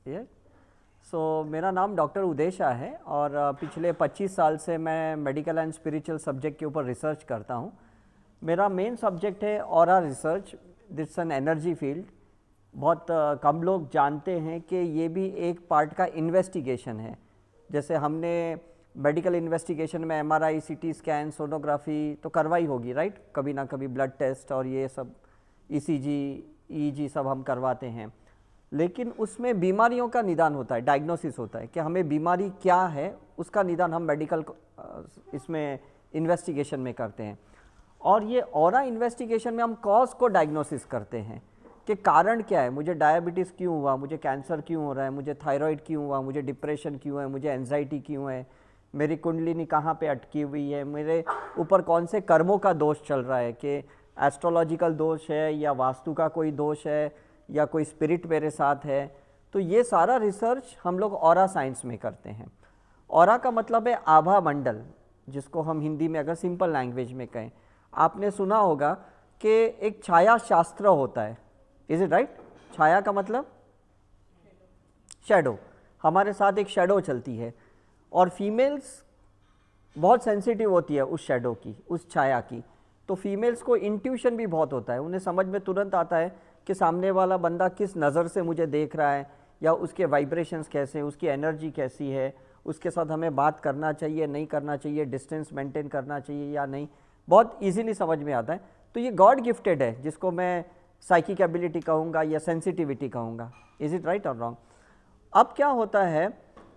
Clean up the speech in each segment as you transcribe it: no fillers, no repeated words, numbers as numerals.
ये मेरा नाम डॉक्टर उदय शाह है और पिछले 25 साल से मैं मेडिकल एंड स्पिरिचुअल सब्जेक्ट के ऊपर रिसर्च करता हूँ। मेरा मेन सब्जेक्ट है aura research, that's an energy field. बहुत कम लोग जानते हैं कि ये भी एक पार्ट का इन्वेस्टिगेशन है। जैसे हमने मेडिकल इन्वेस्टिगेशन में एमआरआई, सीटी स्कैन, सोनोग्राफी तो करवाई होगी, राइट? कभी ना कभी ब्लड टेस्ट और ये सब ईसीजी, ईईजी सब हम करवाते हैं, लेकिन उसमें बीमारियों का निदान होता है, डायग्नोसिस होता है कि हमें बीमारी क्या है, उसका निदान हम मेडिकल इसमें इन्वेस्टिगेशन में करते हैं। और ये ऑरा इन्वेस्टिगेशन में हम कॉज को डायग्नोसिस करते हैं कि कारण क्या है, मुझे डायबिटीज़ क्यों हुआ, मुझे कैंसर क्यों हो रहा है, मुझे थायराइड क्यों हुआ, मुझे डिप्रेशन क्यों है, मुझे एंजाइटी क्यों है, मेरी कुंडलिनी कहाँ पे अटकी हुई है, मेरे ऊपर कौन से कर्मों का दोष चल रहा है, कि एस्ट्रोलॉजिकल दोष है या वास्तु का कोई दोष है या कोई स्पिरिट मेरे साथ है। तो ये सारा रिसर्च हम लोग ऑरा साइंस में करते हैं। ऑरा का मतलब है आभा मंडल, जिसको हम हिंदी में अगर सिंपल लैंग्वेज में कहें, आपने सुना होगा कि एक छाया शास्त्र होता है, इज इट राइट? छाया का मतलब शैडो, हमारे साथ एक शैडो चलती है और फीमेल्स बहुत सेंसिटिव होती है उस शैडो की, उस छाया की। तो फीमेल्स को इंट्यूशन भी बहुत होता है, उन्हें समझ में तुरंत आता है कि सामने वाला बंदा किस नज़र से मुझे देख रहा है, या उसके वाइब्रेशंस कैसे हैं, उसकी एनर्जी कैसी है, उसके साथ हमें बात करना चाहिए, नहीं करना चाहिए, डिस्टेंस मेंटेन करना चाहिए या नहीं, बहुत इजीली समझ में आता है। तो ये गॉड गिफ्टेड है, जिसको मैं साइकिक एबिलिटी कहूँगा या सेंसिटिविटी कहूँगा। इज इट राइट और रॉन्ग? अब क्या होता है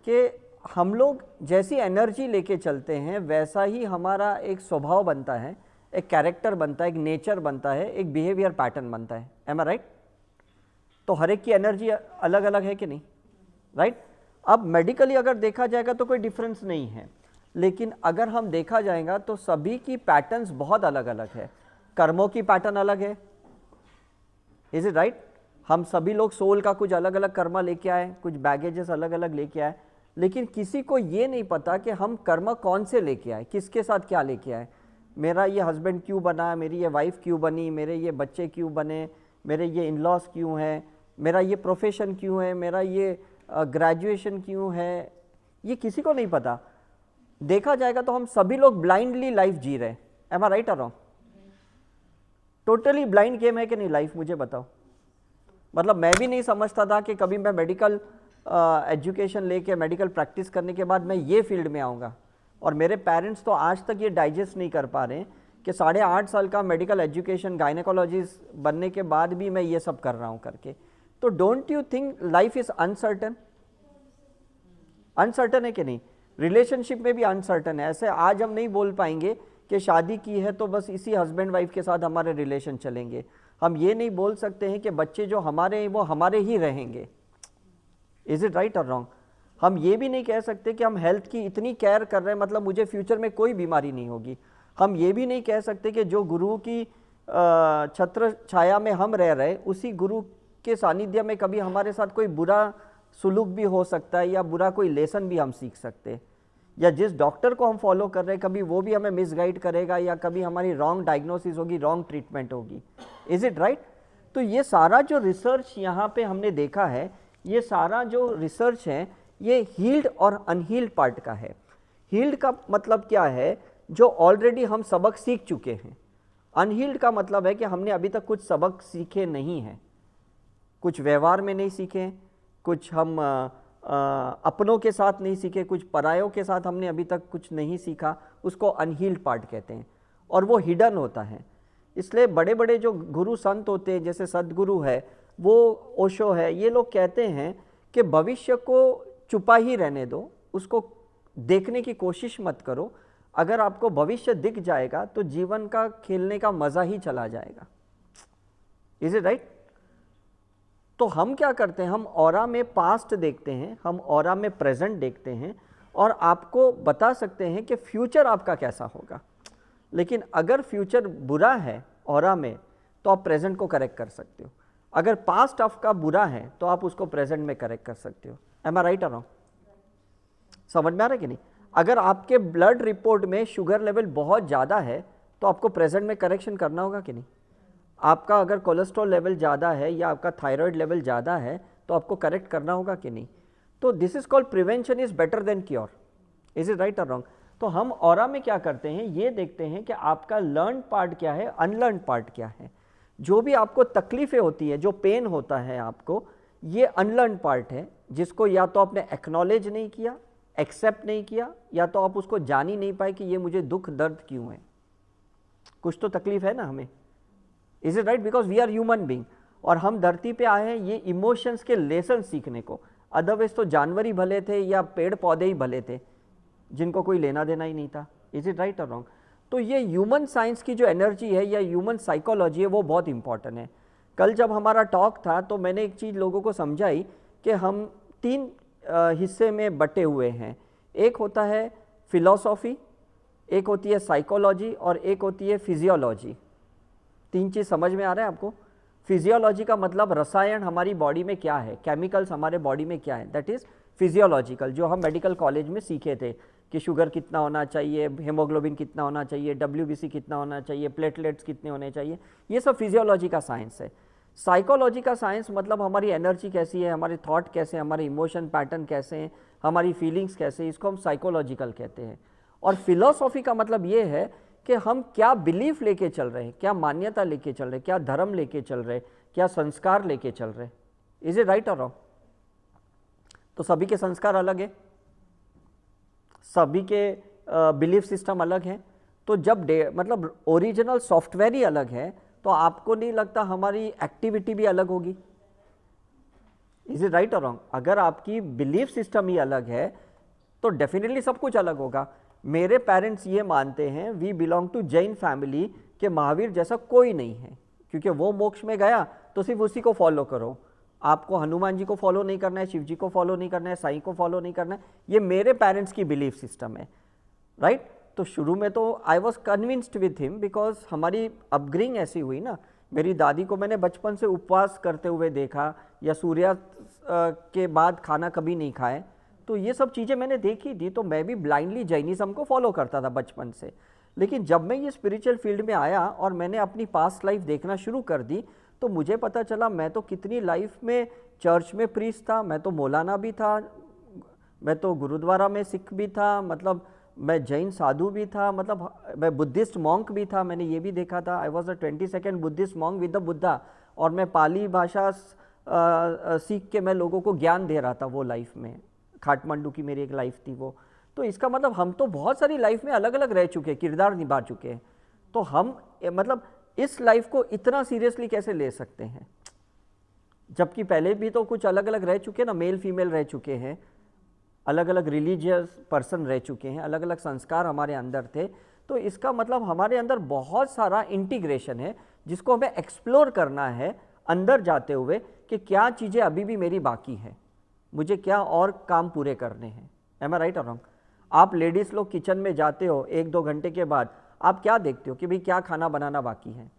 कि हम लोग जैसी एनर्जी लेके चलते हैं वैसा ही हमारा एक स्वभाव बनता है, एक कैरेक्टर बनता है, एक नेचर बनता है, एक बिहेवियर पैटर्न बनता है। M I right? तो हर एक की एनर्जी अलग अलग है कि नहीं, राइट? अब मेडिकली अगर देखा जाएगा तो कोई डिफरेंस नहीं है, लेकिन अगर हम देखा जाएगा तो सभी की पैटर्न्स बहुत अलग अलग है। कर्मों की पैटर्न अलग है, इज इट राइट? हम सभी लोग सोल का कुछ अलग अलग कर्म लेके आए, कुछ बैगेजेस अलग अलग लेके आए, लेकिन किसी को ये नहीं पता कि हम कर्म कौन से लेके आए, किसके साथ क्या लेके आए। मेरा ये हस्बैंड क्यों बना, मेरी ये वाइफ क्यों बनी, मेरे ये बच्चे क्यों बने, मेरे ये इन लॉज क्यों हैं, मेरा ये प्रोफेशन क्यों है, मेरा ये ग्रेजुएशन क्यों है, ये किसी को नहीं पता। देखा जाएगा तो हम सभी लोग ब्लाइंडली लाइफ जी रहे हैं। एम आई राइट और रॉन्ग? टोटली ब्लाइंड गेम है कि नहीं लाइफ, मुझे बताओ। मतलब मैं भी नहीं समझता था कि कभी मैं मेडिकल एजुकेशन लेके मेडिकल प्रैक्टिस करने के बाद मैं ये फील्ड में आऊँगा, और मेरे पेरेंट्स तो आज तक ये डाइजेस्ट नहीं कर पा रहे कि 8.5 साल का मेडिकल एजुकेशन गायनेकोलॉजिस्ट बनने के बाद भी मैं ये सब कर रहा हूँ करके। तो don't you think life is uncertain? Uncertain है कि नहीं? रिलेशनशिप में भी अनसर्टन है। ऐसे आज हम नहीं बोल पाएंगे कि शादी की है तो बस इसी हस्बैंड वाइफ के साथ हमारे रिलेशन चलेंगे। हम ये नहीं बोल सकते हैं कि बच्चे जो हमारे हैं वो हमारे ही रहेंगे। इज इट राइट और रॉन्ग? हम ये भी नहीं कह सकते कि हम हेल्थ की इतनी केयर कर रहे हैं मतलब मुझे फ्यूचर में कोई बीमारी नहीं होगी। हम ये भी नहीं कह सकते कि जो गुरु की छत्र छाया में हम रह रहे, उसी गुरु के सानिध्य में कभी हमारे साथ कोई बुरा सुलूक भी हो सकता है या बुरा कोई लेसन भी हम सीख सकते हैं, या जिस डॉक्टर को हम फॉलो कर रहे हैं कभी वो भी हमें मिसगाइड करेगा, या कभी हमारी रॉन्ग डायग्नोसिस होगी, रॉन्ग ट्रीटमेंट होगी। Is it right? तो ये सारा जो रिसर्च यहाँ पे हमने देखा है, ये सारा जो रिसर्च है ये हील्ड और अनहील्ड पार्ट का है। हील्ड का मतलब क्या है? जो ऑलरेडी हम सबक सीख चुके हैं। अनहील्ड का मतलब है कि हमने अभी तक कुछ सबक सीखे नहीं हैं, कुछ व्यवहार में नहीं सीखे, कुछ हम अपनों के साथ नहीं सीखे, कुछ परायों के साथ हमने अभी तक कुछ नहीं सीखा, उसको अनहील्ड पार्ट कहते हैं, और वो हिडन होता है। इसलिए बड़े बड़े जो गुरु संत होते हैं, जैसे सदगुरु है, वो ओशो है, ये लोग कहते हैं कि भविष्य को छुपा ही रहने दो, उसको देखने की कोशिश मत करो। अगर आपको भविष्य दिख जाएगा तो जीवन का खेलने का मज़ा ही चला जाएगा। Is it right? तो हम क्या करते हैं, हम ऑरा में पास्ट देखते हैं, हम ऑरा में प्रेजेंट देखते हैं, और आपको बता सकते हैं कि फ्यूचर आपका कैसा होगा। लेकिन अगर फ्यूचर बुरा है ऑरा में तो आप प्रेजेंट को करेक्ट कर सकते हो। अगर पास्ट आपका बुरा है तो आप उसको प्रेजेंट में करेक्ट कर सकते हो। एम आई राइट और रॉन्ग? समझ में आ रहा है कि नहीं? अगर आपके ब्लड रिपोर्ट में शुगर लेवल बहुत ज़्यादा है तो आपको प्रेजेंट में करेक्शन करना होगा कि नहीं? आपका अगर कोलेस्ट्रॉल लेवल ज़्यादा है या आपका थायराइड लेवल ज़्यादा है तो आपको करेक्ट करना होगा कि नहीं। तो this is called prevention is better than cure. Is it right और रॉन्ग? तो हम ऑरा में क्या करते हैं, ये देखते हैं कि आपका लर्न पार्ट क्या है, अनलर्न पार्ट क्या है। जो भी आपको तकलीफें होती है, जो पेन होता है आपको, ये अनलर्न पार्ट है, जिसको या तो आपने एक्नॉलेज नहीं किया, एक्सेप्ट नहीं किया, या तो आप उसको जान ही नहीं पाए कि ये मुझे दुख दर्द क्यों है। कुछ तो तकलीफ है ना हमें। Is it right? Because we are human being, और हम धरती पे आए हैं ये इमोशंस के लेसन सीखने को। अदरवाइज तो जानवर ही भले थे या पेड़ पौधे ही भले थे, जिनको कोई लेना देना ही नहीं था। इज इट राइट और रॉन्ग? तो ये ह्यूमन साइंस की जो एनर्जी है या ह्यूमन साइकोलॉजी है, वो बहुत इंपॉर्टेंट है। कल जब हमारा टॉक था तो मैंने एक चीज़ लोगों को समझाई कि हम 3 हिस्से में बटे हुए हैं। एक होता है फिलॉसॉफी, एक होती है साइकोलॉजी, और एक होती है फिजियोलॉजी। 3 चीज़ समझ में आ रहा है आपको? फिजियोलॉजी का मतलब रसायन हमारी बॉडी में क्या है, केमिकल्स हमारे बॉडी में क्या है, दैट इज़ फिजियोलॉजिकल, जो हम मेडिकल कॉलेज में सीखे थे कि शुगर कितना होना चाहिए, हेमोग्लोबिन कितना होना चाहिए, WBC कितना होना चाहिए, प्लेटलेट्स कितने होने चाहिए, ये सब फिजियोलॉजी का साइंस है। साइकोलॉजी का साइंस मतलब हमारी एनर्जी कैसी है, हमारे थॉट कैसे हैं, हमारे इमोशन पैटर्न कैसे हैं, हमारी फीलिंग्स कैसे हैं, इसको हम साइकोलॉजिकल कहते हैं। और फिलॉसॉफी का मतलब ये है कि हम क्या बिलीफ लेके चल रहे हैं, क्या मान्यता लेके चल रहे हैं, क्या धर्म लेके चल रहे हैं, क्या संस्कार लेके चल रहे हैं। इज इट राइट और रॉन्ग? तो सभी के संस्कार अलग है, सभी के बिलीफ सिस्टम अलग है। तो जब मतलब ओरिजिनल सॉफ्टवेयर ही अलग है, तो आपको नहीं लगता हमारी एक्टिविटी भी अलग होगी? इज इट राइट और रॉन्ग? अगर आपकी बिलीफ सिस्टम ही अलग है तो डेफिनेटली सब कुछ अलग होगा। मेरे पेरेंट्स ये मानते हैं, we belong to Jain family, कि महावीर जैसा कोई नहीं है, क्योंकि वो मोक्ष में गया तो सिर्फ उसी को फॉलो करो। आपको हनुमान जी को फॉलो नहीं करना है, शिव जी को फॉलो नहीं करना है, साईं को फॉलो नहीं करना है। ये मेरे पेरेंट्स की बिलीफ सिस्टम है, राइट? तो शुरू में तो I was convinced with him, because हमारी अपब्रिंग ऐसी हुई ना। मेरी दादी को मैंने बचपन से उपवास करते हुए देखा, या सूर्यास्त के बाद खाना कभी नहीं खाए, तो ये सब चीज़ें मैंने देखी थी। तो मैं भी ब्लाइंडली जैनिज्म को फॉलो करता था बचपन से। लेकिन जब मैं ये स्पिरिचुअल फील्ड में आया और मैंने अपनी पास्ट लाइफ देखना शुरू कर दी, तो मुझे पता चला मैं तो कितनी लाइफ में चर्च में प्रीस्ट था, मैं तो मौलाना भी था, मैं तो गुरुद्वारा में सिख भी था, मतलब मैं जैन साधु भी था, मतलब मैं बुद्धिस्ट मॉन्क भी था। मैंने ये भी देखा था, I was a 22nd Buddhist monk with the Buddha, और मैं पाली भाषा सीख के मैं लोगों को ज्ञान दे रहा था वो लाइफ में। काठमांडू की मेरी एक लाइफ थी वो। तो इसका मतलब हम तो बहुत सारी लाइफ में अलग अलग रह चुके हैं, किरदार निभा चुके हैं। तो हम मतलब इस लाइफ को इतना सीरियसली कैसे ले सकते हैं, जबकि पहले भी तो कुछ अलग अलग रह चुके हैं ना, मेल फीमेल रह चुके हैं, अलग अलग रिलीजियस पर्सन रह चुके हैं, अलग अलग संस्कार हमारे अंदर थे। तो इसका मतलब हमारे अंदर बहुत सारा इंटीग्रेशन है, जिसको हमें एक्सप्लोर करना है अंदर जाते हुए, कि क्या चीज़ें अभी भी मेरी बाकी है, मुझे क्या और काम पूरे करने हैं। एम आई राइट और रॉन्ग? आप लेडीज़ लोग किचन में जाते हो 1-2 घंटे के बाद, आप क्या देखते हो कि भाई क्या खाना बनाना बाकी है,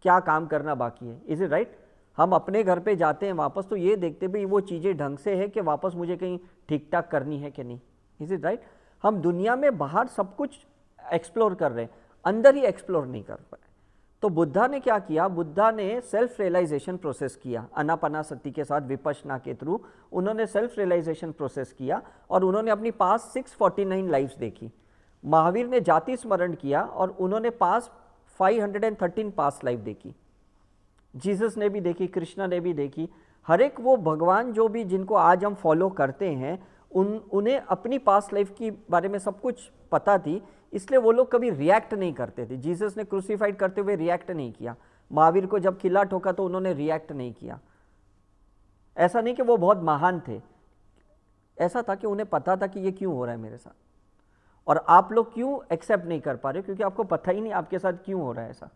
क्या काम करना बाकी है। Is it right? हम अपने घर पे जाते हैं वापस, तो ये देखते भाई वो चीज़ें ढंग से है कि वापस मुझे कहीं ठीक ठाक करनी है कि नहीं। Is it right? हम दुनिया में बाहर सब कुछ एक्सप्लोर कर रहे हैं, अंदर ही एक्सप्लोर नहीं कर पाए। तो बुद्धा ने क्या किया, बुद्धा ने सेल्फ रियलाइजेशन प्रोसेस किया, अनापानासति के साथ विपश्यना के थ्रू उन्होंने सेल्फ रियलाइजेशन प्रोसेस किया, और उन्होंने अपनी पास 649 लाइफ्स देखी। महावीर ने जाति स्मरण किया और उन्होंने पास 513 पास लाइफ देखी। जीसस ने भी देखी, कृष्णा ने भी देखी। हर एक वो भगवान जो भी जिनको आज हम फॉलो करते हैं, उन्हें अपनी पास्ट लाइफ की बारे में सब कुछ पता थी, इसलिए वो लोग कभी रिएक्ट नहीं करते थे। जीसस ने क्रूसीफाइड करते हुए रिएक्ट नहीं किया, महावीर को जब किला ठोका तो उन्होंने रिएक्ट नहीं किया। ऐसा नहीं कि वो बहुत महान थे, ऐसा था कि उन्हें पता था कि ये क्यों हो रहा है मेरे साथ, और आप लोग क्यों एक्सेप्ट नहीं कर पा रहे, क्योंकि आपको पता ही नहीं आपके साथ क्यों हो रहा है ऐसा।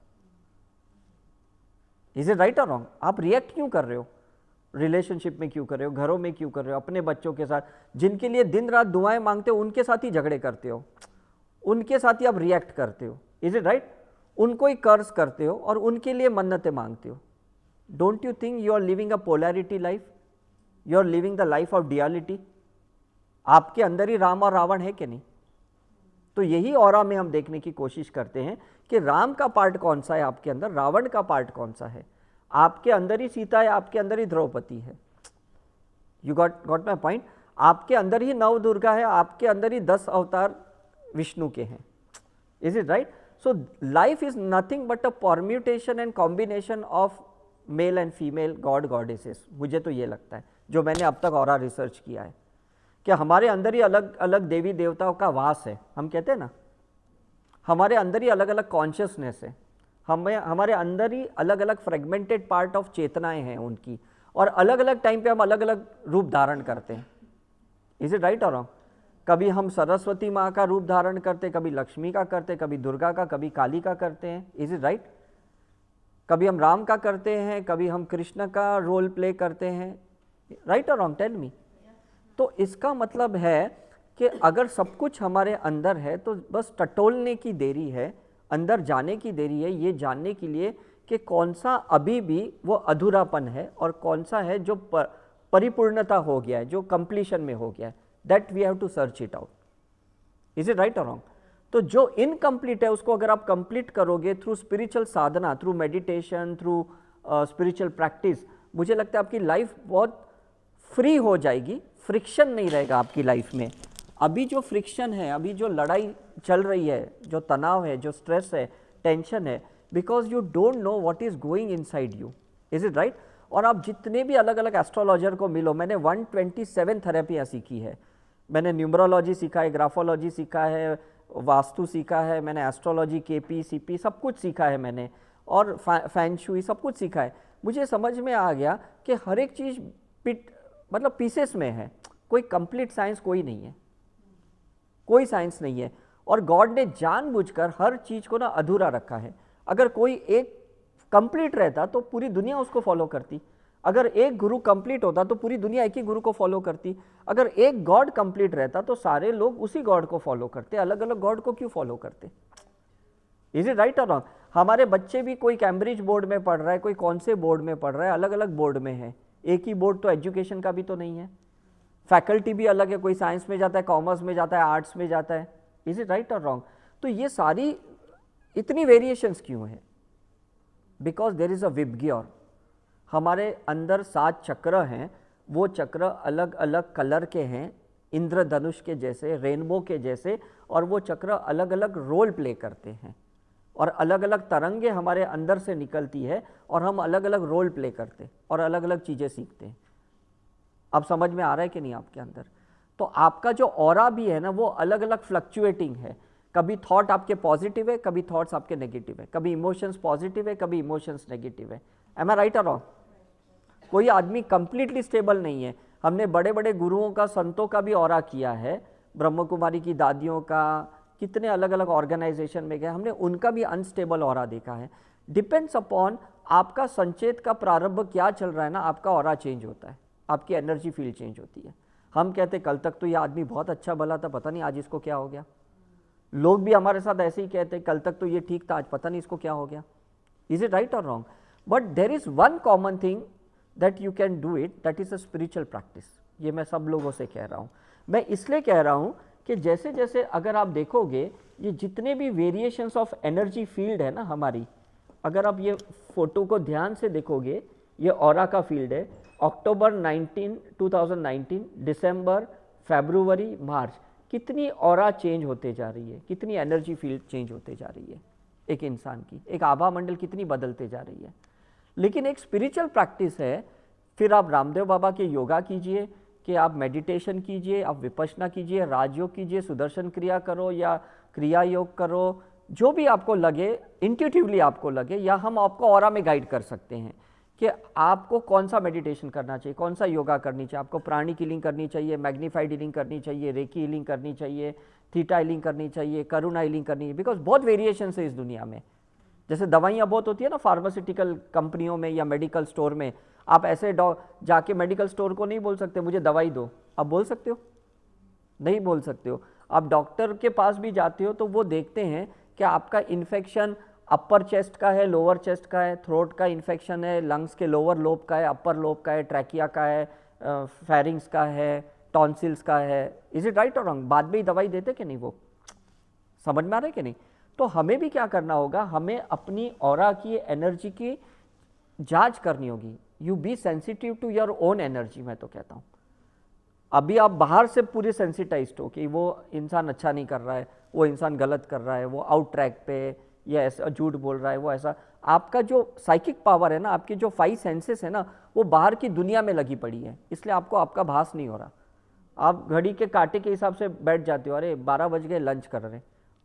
इज इट राइट और रॉन्ग? आप रिएक्ट क्यों कर रहे हो, रिलेशनशिप में क्यों कर रहे हो, घरों में क्यों कर रहे हो, अपने बच्चों के साथ जिनके लिए दिन रात दुआएं मांगते हो उनके साथ ही झगड़े करते हो, उनके साथ ही आप रिएक्ट करते हो। Is it right? उनको ही कर्ज करते हो और उनके लिए मन्नतें मांगते हो। Don't you think you are living a polarity life, you are living the life of duality? आपके अंदर ही राम और रावण है कि नहीं? तो यही ऑरा में हम देखने की कोशिश करते हैं कि राम का पार्ट कौन सा है आपके अंदर, रावण का पार्ट कौन सा है। आपके अंदर ही सीता है, आपके अंदर ही द्रौपदी है। You got my point. आपके अंदर ही 9 दुर्गा है, आपके अंदर ही 10 अवतार विष्णु के हैं। Is it right? So life is nothing but a permutation and combination of male and female God goddesses. मुझे तो ये लगता है, जो मैंने अब तक ऑरा रिसर्च किया है, कि हमारे अंदर ही अलग अलग देवी देवताओं का वास है। हम कहते हैं ना, हमारे अंदर ही अलग अलग कॉन्शियसनेस है, हमारे अंदर ही अलग अलग फ्रेगमेंटेड पार्ट ऑफ चेतनाएं हैं उनकी, और अलग अलग टाइम पे हम अलग अलग रूप धारण करते हैं। इज इट राइट और रॉन्ग? कभी हम सरस्वती माँ का रूप धारण करते, कभी लक्ष्मी का करते, कभी दुर्गा का, कभी काली का करते हैं। Is it right? कभी हम राम का करते हैं, कभी हम कृष्ण का रोल प्ले करते हैं। राइट और रॉन्ग? Tell me. तो इसका मतलब है कि अगर सब कुछ हमारे अंदर है तो बस टटोलने की देरी है, अंदर जाने की देरी है, ये जानने के लिए कि कौन सा अभी भी वो अधूरापन है और कौन सा है जो परिपूर्णता हो गया है, जो कंप्लीशन में हो गया है। That we have to search it out. Is it right और रॉन्ग? तो जो इनकम्प्लीट है उसको अगर आप कंप्लीट करोगे through spiritual sadhana, through meditation, through spiritual practice, मुझे लगता है आपकी लाइफ बहुत फ्री हो जाएगी, फ्रिक्शन नहीं रहेगा आपकी लाइफ में। अभी जो फ्रिक्शन है, अभी जो लड़ाई चल रही है, जो तनाव है, जो स्ट्रेस है, टेंशन है, because you don't know what is going inside you. Is it right? और आप जितने भी अलग अलग एस्ट्रोलॉजर को मिलो, मैंने 127 थेरेपियाँ सीखी है, मैंने न्यूमरोलॉजी सीखा है, ग्राफोलॉजी सीखा है, वास्तु सीखा है, मैंने एस्ट्रोलॉजी, केपी, सीपी सब कुछ सीखा है मैंने, और फैन शुई सब कुछ सीखा है। मुझे समझ में आ गया कि हर एक चीज़ मतलब पीसेस में है, कोई कंप्लीट साइंस कोई नहीं है, कोई साइंस नहीं है। और गॉड ने जानबूझकर हर चीज़ को ना अधूरा रखा है। अगर कोई एक कंप्लीट रहता तो पूरी दुनिया उसको फॉलो करती, अगर एक गुरु कंप्लीट होता तो पूरी दुनिया एक ही गुरु को फॉलो करती, अगर एक गॉड कंप्लीट रहता तो सारे लोग उसी गॉड को फॉलो करते, अलग अलग गॉड को क्यों फॉलो करते? इज इट राइट और रॉन्ग? हमारे बच्चे भी कोई कैम्ब्रिज बोर्ड में पढ़ रहा है, कोई कौन से बोर्ड में पढ़ रहा है, अलग अलग बोर्ड में है। एक ही बोर्ड तो एजुकेशन का भी तो नहीं है, फैकल्टी भी अलग है, कोई साइंस में जाता है, कॉमर्स में जाता है, आर्ट्स में जाता है। इज इट राइट और रॉन्ग? तो ये सारी इतनी वेरिएशंस क्यों है? Because there is a VIBGYOR. हमारे अंदर 7 चक्र हैं, वो चक्र अलग अलग कलर के हैं, इंद्रधनुष के जैसे, रेनबो के जैसे, और वो चक्र अलग अलग रोल प्ले करते हैं, और अलग अलग तरंगे हमारे अंदर से निकलती है, और हम अलग अलग रोल प्ले करते और अलग अलग चीज़ें सीखते हैं। अब समझ में आ रहा है कि नहीं आपके अंदर? तो आपका जो ऑरा भी है ना, वो अलग अलग फ्लक्चुएटिंग है। कभी थॉट आपके पॉजिटिव है, कभी थॉट्स आपके नेगेटिव है, कभी इमोशंस पॉजिटिव है, कभी इमोशंस नेगेटिव है। एम आई राइट और रॉन्ग? कोई आदमी कंप्लीटली स्टेबल नहीं है। हमने बड़े बड़े गुरुओं का, संतों का भी ऑरा किया है, ब्रह्म कुमारी की दादियों का, कितने अलग अलग ऑर्गेनाइजेशन में गए, हमने उनका भी अनस्टेबल ऑरा देखा है। डिपेंड्स अपॉन आपका संचेत का प्रारंभ क्या चल रहा है ना, आपका ऑरा चेंज होता है, आपकी एनर्जी फील्ड चेंज होती है। हम कहते कल तक तो ये आदमी बहुत अच्छा भला था, पता नहीं आज इसको क्या हो गया। लोग भी हमारे साथ ऐसे ही कहते कल तक तो ये ठीक था, आज पता नहीं इसको क्या हो गया। इज इट राइट और wrong? But there is one common thing that you can do it, that is a spiritual practice. ये मैं सब लोगों से कह रहा हूँ। मैं इसलिए कह रहा हूँ कि जैसे जैसे अगर आप देखोगे ये जितने भी वेरिएशंस ऑफ एनर्जी फील्ड है ना हमारी, अगर आप ये फोटो को ध्यान से देखोगे, ये ऑरा का फील्ड है। अक्टूबर 2019, दिसंबर, फरवरी, मार्च, कितनी ऑरा चेंज होते जा रही है, कितनी एनर्जी फील्ड चेंज होते जा रही है एक इंसान की, एक आभा मंडल कितनी बदलते जा रही है। लेकिन एक स्पिरिचुअल प्रैक्टिस है, फिर आप रामदेव बाबा के योगा कीजिए, कि आप मेडिटेशन कीजिए, आप विपश्यना कीजिए, राजयोग कीजिए, सुदर्शन क्रिया करो या क्रिया योग करो, जो भी आपको लगे, इंट्यूटिवली आपको लगे, या हम आपको ऑरा में गाइड कर सकते हैं कि आपको कौन सा मेडिटेशन करना चाहिए, कौन सा योगा करनी चाहिए, आपको प्राणिक हीलिंग करनी चाहिए, मैग्नीफाइड हीलिंग करनी चाहिए, रेकी हीलिंग करनी चाहिए, थीटा हीलिंग करनी चाहिए, करुणा हीलिंग करनी है। बिकॉज बहुत वेरिएशन है इस दुनिया में। जैसे दवाइयाँ बहुत होती है ना फार्मास्यूटिकल कंपनियों में या मेडिकल स्टोर में, आप ऐसे जाके मेडिकल स्टोर को नहीं बोल सकते मुझे दवाई दो। आप बोल सकते हो? नहीं बोल सकते हो। आप डॉक्टर के पास भी जाते हो तो वो देखते हैं कि आपका इन्फेक्शन अपर चेस्ट का है, लोअर चेस्ट का है, थ्रोट का इन्फेक्शन है, लंग्स के लोअर लोब का है, अपर लोब का है, ट्रैकिया का है, फेरिंग्स का है, टॉन्सिल्स का है। इज इट राइट और रॉन्ग? बाद में ही दवाई देते कि नहीं? वो समझ में आ रहा है कि नहीं? तो हमें भी क्या करना होगा, हमें अपनी ऑरा की एनर्जी की जांच करनी होगी। You be sensitive to your own energy. मैं तो कहता हूँ अभी आप बाहर से पूरे सेंसिटाइज्ड हो कि वो इंसान अच्छा नहीं कर रहा है, वो इंसान गलत कर रहा है, वो आउट ट्रैक पे, या ऐसा झूठ बोल रहा है, वो ऐसा। आपका जो साइकिक पावर है ना, आपकी जो 5 सेंसेस है ना, वो बाहर की दुनिया में लगी पड़ी है, इसलिए आपको आपका भास नहीं हो रहा। आप घड़ी के कांटे के हिसाब से बैठ जाते हो, अरे 12 बज गए लंच कर रहे,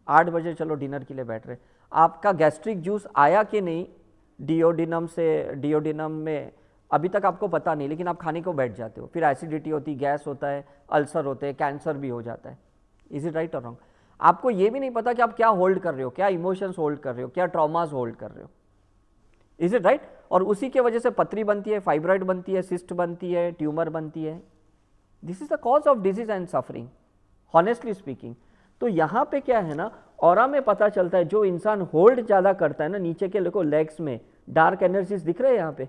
8 बजे चलो डिनर के लिए बैठ रहे। आपका गैस्ट्रिक जूस आया कि नहीं डिओडिनम में अभी तक आपको पता नहीं, लेकिन आप खाने को बैठ जाते हो, फिर एसिडिटी होती, गैस होता है, अल्सर होते हैं, कैंसर भी हो जाता है। इज इट राइट और रॉन्ग? आपको ये भी नहीं पता कि आप क्या होल्ड कर रहे हो, क्या इमोशंस होल्ड कर रहे हो, क्या ट्रॉमास होल्ड कर रहे हो। Is it right? और उसी के वजह से पथरी बनती है, फाइब्रॉइड बनती है, सिस्ट बनती है, ट्यूमर बनती है। This is the cause of disease and suffering, honestly speaking. तो यहाँ पे क्या है ना, ऑरा में पता चलता है जो इंसान होल्ड ज़्यादा करता है ना, नीचे के देखो लेग्स में डार्क एनर्जीज दिख रहे हैं यहाँ पे,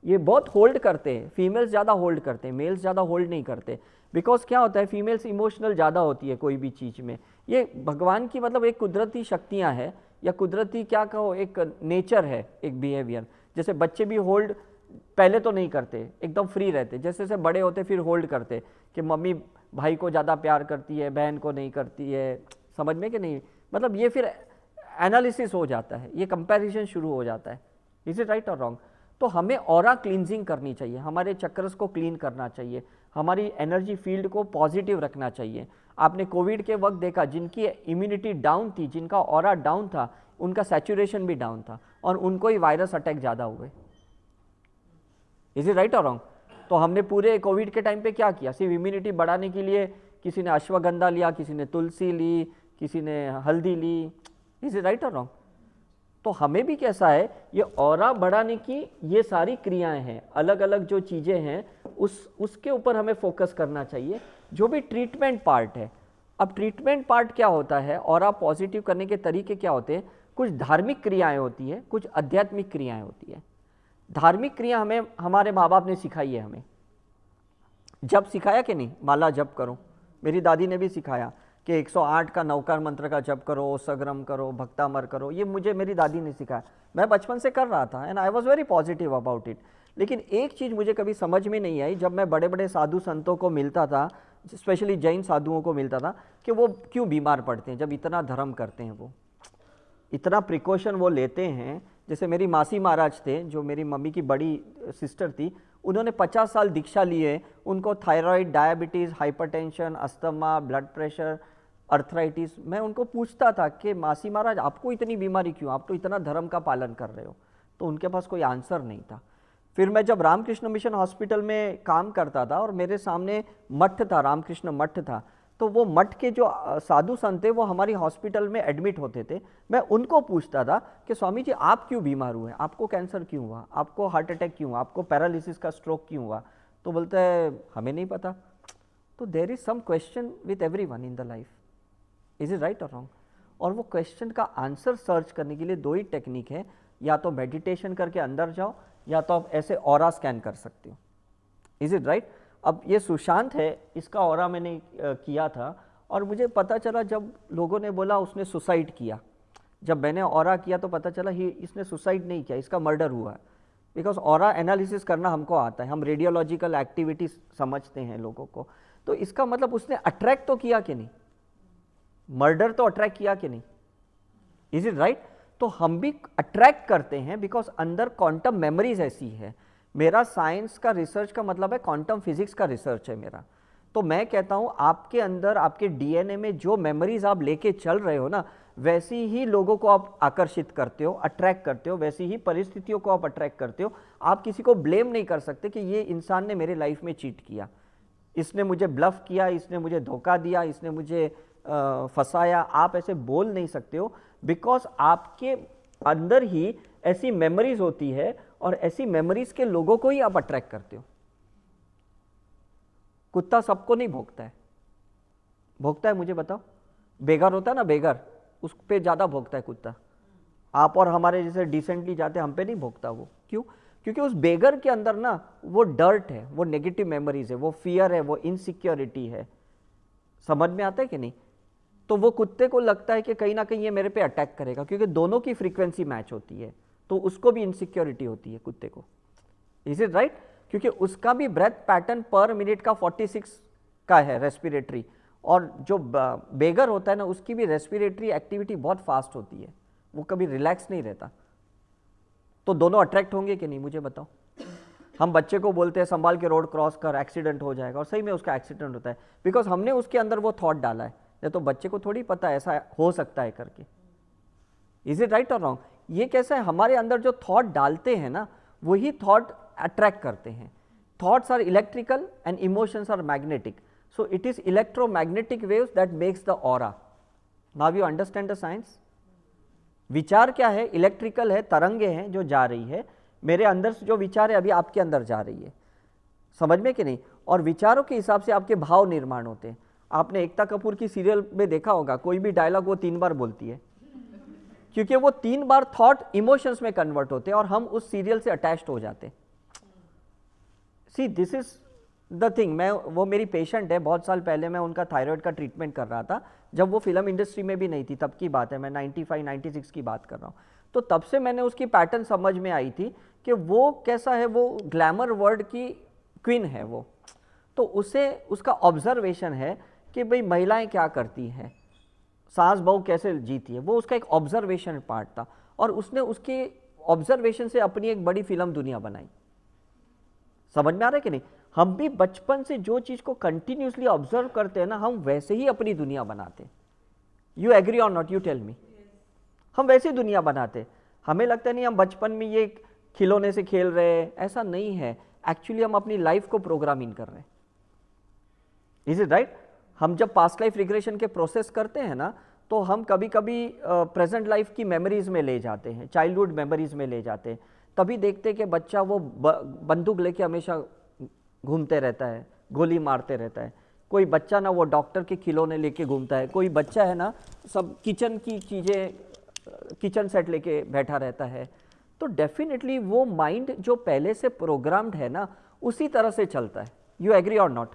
ये बहुत होल्ड करते हैं। फीमेल्स ज़्यादा होल्ड करते हैं, मेल्स ज़्यादा होल्ड नहीं करते। बिकॉज क्या होता है, फीमेल्स इमोशनल ज़्यादा होती है कोई भी चीज़ में। ये भगवान की मतलब एक कुदरती शक्तियाँ हैं, या कुदरती क्या कहो, एक नेचर है, एक बिहेवियर। जैसे बच्चे भी होल्ड पहले तो नहीं करते, एकदम फ्री रहते, जैसे जैसे बड़े होते फिर होल्ड करते कि मम्मी भाई को ज़्यादा प्यार करती है, बहन को नहीं करती है, समझ में कि नहीं। मतलब ये फिर एनालिसिस हो जाता है, ये कंपैरिजन शुरू हो जाता है। इज इट राइट और रॉन्ग? तो हमें ऑरा क्लींजिंग करनी चाहिए, हमारे चक्रस को क्लीन करना चाहिए, हमारी एनर्जी फील्ड को पॉजिटिव रखना चाहिए। आपने कोविड के वक्त देखा, जिनकी इम्यूनिटी डाउन थी, जिनका ऑरा डाउन था, उनका सैचुरेशन भी डाउन था, और उनको ही वायरस अटैक ज़्यादा हुए। इज इट राइट और रॉन्ग? तो हमने पूरे कोविड के टाइम पे क्या किया, सिर्फ इम्यूनिटी बढ़ाने के लिए किसी ने अश्वगंधा लिया, किसी ने तुलसी ली, किसी ने हल्दी ली। इज इट राइट और रॉन्ग? तो हमें भी कैसा है, ये ऑरा बढ़ाने की ये सारी क्रियाएं हैं, अलग अलग जो चीज़ें हैं उसके ऊपर हमें फोकस करना चाहिए, जो भी ट्रीटमेंट पार्ट है। अब ट्रीटमेंट पार्ट क्या होता है, ऑरा पॉजिटिव करने के तरीके क्या होते हैं? कुछ धार्मिक क्रियाएं होती है, कुछ आध्यात्मिक क्रियाएं होती है। धार्मिक क्रिया हमें हमारे माँ बाप ने सिखाई है, हमें जब सिखाया कि नहीं, माला जप करो, मेरी दादी ने भी सिखाया कि 108 का नवकार मंत्र का जप करो, सग्रम करो, भक्तामर करो, ये मुझे मेरी दादी ने सिखाया। मैं बचपन से कर रहा था and I was very positive about it. लेकिन एक चीज़ मुझे कभी समझ में नहीं आई, जब मैं बड़े बड़े साधु संतों को मिलता था, स्पेशली जैन साधुओं को मिलता था, कि वो क्यों बीमार पड़ते हैं जब इतना धर्म करते हैं, वो इतना प्रिकॉशन वो लेते हैं। जैसे मेरी मासी महाराज थे, जो मेरी मम्मी की बड़ी सिस्टर थी, उन्होंने 50 साल दीक्षा लिए, उनको thyroid, diabetes, hypertension, asthma, blood pressure, arthritis. मैं उनको पूछता था कि मासी महाराज आपको इतनी बीमारी क्यों, आप तो इतना धर्म का पालन कर रहे हो। तो उनके पास कोई आंसर नहीं था। फिर मैं जब रामकृष्ण मिशन हॉस्पिटल में काम करता था और मेरे सामने मठ था, रामकृष्ण मठ था, तो वो मठ के जो साधु संत थे वो हमारी हॉस्पिटल में एडमिट होते थे। मैं उनको पूछता था कि स्वामी जी आप क्यों बीमार हुए, आपको कैंसर क्यों हुआ, आपको हार्ट अटैक क्यों हुआ, आपको पैरालिसिस का स्ट्रोक क्यों हुआ। तो बोलते हैं हमें नहीं पता। तो there is some question with everyone in the life. Is it right और रॉन्ग? और वो क्वेश्चन का आंसर सर्च करने के लिए दो ही टेक्निक है, या तो मेडिटेशन करके अंदर जाओ, या तो आप ऐसे ऑरा स्कैन कर सकते हो। Is it right? अब ये सुशांत है, इसका ऑरा मैंने किया था, और मुझे पता चला जब लोगों ने बोला उसने सुसाइड किया, जब मैंने ऑरा किया तो पता चला इसने सुसाइड नहीं किया, इसका मर्डर हुआ। बिकॉज ऑरा एनालिसिस करना हमको आता है, हम रेडियोलॉजिकल एक्टिविटीज समझते हैं लोगों को। तो इसका मतलब उसने अट्रैक्ट तो किया कि नहीं, मर्डर तो अट्रैक्ट किया कि नहीं। Is it right? तो हम भी अट्रैक्ट करते हैं, बिकॉज अंदर क्वांटम मेमोरीज ऐसी है। मेरा साइंस का रिसर्च का मतलब है क्वांटम फिजिक्स का रिसर्च है मेरा। तो मैं कहता हूं आपके अंदर, आपके डीएनए में जो मेमोरीज आप लेके चल रहे हो ना, वैसी ही लोगों को आप आकर्षित करते हो, अट्रैक्ट करते हो, वैसी ही परिस्थितियों को आप अट्रैक्ट करते हो। आप किसी को ब्लेम नहीं कर सकते कि ये इंसान ने मेरे लाइफ में चीट किया, इसने मुझे ब्लफ किया, इसने मुझे धोखा दिया, इसने मुझे फंसाया। आप ऐसे बोल नहीं सकते हो, बिकॉज आपके अंदर ही ऐसी मेमोरीज होती है, और ऐसी मेमोरीज के लोगों को ही आप अट्रैक्ट करते हो। कुत्ता सबको नहीं भौंकता है, भौंकता है मुझे बताओ? बेगर होता है ना, बेगर, उस पे ज्यादा भौंकता है कुत्ता। आप और हमारे जैसे डिसेंटली जाते हैं, हम पे नहीं भौंकता वो। क्यों? क्योंकि उस बेगर के अंदर ना वो डर्ट है, वो नेगेटिव मेमोरीज है, वो फियर है, वो इनसिक्योरिटी है। समझ में आता है कि नहीं? तो वो कुत्ते को लगता है कि कहीं ना कहीं ये मेरे पे अटैक करेगा, क्योंकि दोनों की फ्रीक्वेंसी मैच होती है, तो उसको भी इनसिक्योरिटी होती है कुत्ते को। Is it right? क्योंकि उसका भी ब्रेथ पैटर्न पर मिनट का 46 का है रेस्पिरेटरी, और जो बेगर होता है ना उसकी भी रेस्पिरेटरी एक्टिविटी बहुत फास्ट होती है, वो कभी रिलैक्स नहीं रहता। तो दोनों अट्रैक्ट होंगे कि नहीं मुझे बताओ। हम बच्चे को बोलते हैं संभाल के रोड क्रॉस कर, एक्सीडेंट हो जाएगा, और सही में उसका एक्सीडेंट होता है, बिकॉज हमने उसके अंदर वो थॉट डाला है। नहीं तो बच्चे को थोड़ी पता है ऐसा हो सकता है करके। इज इट राइट और रॉन्ग? ये कैसा है, हमारे अंदर जो थॉट डालते हैं ना वही थॉट अट्रैक्ट करते हैं। Thoughts are electrical and emotions are magnetic, so it is electromagnetic waves that makes the aura. Now you understand the science. विचार क्या है? इलेक्ट्रिकल है, तरंगे हैं जो जा रही है, मेरे अंदर से जो विचार है अभी आपके अंदर जा रही है, समझ में कि नहीं। और विचारों के हिसाब से आपके भाव निर्माण होते हैं। आपने एकता कपूर की सीरियल में देखा होगा, कोई भी डायलॉग वो 3 बार बोलती है, क्योंकि वो 3 बार थॉट इमोशंस में कन्वर्ट होते हैं और हम उस सीरियल से अटैच्ड हो जाते हैं। See this is the thing. वो मेरी पेशेंट है, बहुत साल पहले मैं उनका थायराइड का ट्रीटमेंट कर रहा था, जब वो फिल्म इंडस्ट्री में भी नहीं थी, तब की बात है, मैं 95-96 की बात कर रहा हूँ। तो तब से मैंने उसकी पैटर्न समझ में आई थी कि वो कैसा है, वो ग्लैमर वर्ल्ड की क्वीन है वो। तो उसे उसका ऑब्जर्वेशन है कि भाई महिलाएं क्या करती हैं, सास बहू कैसे जीती है, वो उसका एक ऑब्जर्वेशन पार्ट था, और उसने उसके ऑब्जर्वेशन से अपनी एक बड़ी फिल्म दुनिया बनाई। समझ में आ रहा है कि नहीं? हम भी बचपन से जो चीज को कंटिन्यूसली ऑब्जर्व करते हैं ना, हम वैसे ही अपनी दुनिया बनाते हैं। You agree or not? You tell me. हम वैसे दुनिया बनाते, हमें लगता नहीं हम बचपन में ये खिलौने से खेल रहे हैं, ऐसा नहीं है। एक्चुअली हम अपनी लाइफ को प्रोग्रामिंग कर रहे हैं। Is it right? हम जब पास्ट लाइफ रिग्रेशन के प्रोसेस करते हैं ना, तो हम कभी कभी प्रेजेंट लाइफ की मेमोरीज में ले जाते हैं, चाइल्डहुड मेमोरीज में ले जाते हैं। तभी देखते हैं कि बच्चा वो बंदूक लेके हमेशा घूमते रहता है, गोली मारते रहता है। कोई बच्चा ना वो डॉक्टर के खिलौने लेके घूमता है, कोई बच्चा है ना सब किचन की चीज़ें, किचन सेट लेके बैठा रहता है। तो डेफिनेटली वो माइंड जो पहले से प्रोग्राम्ड है ना, उसी तरह से चलता है। You agree or not?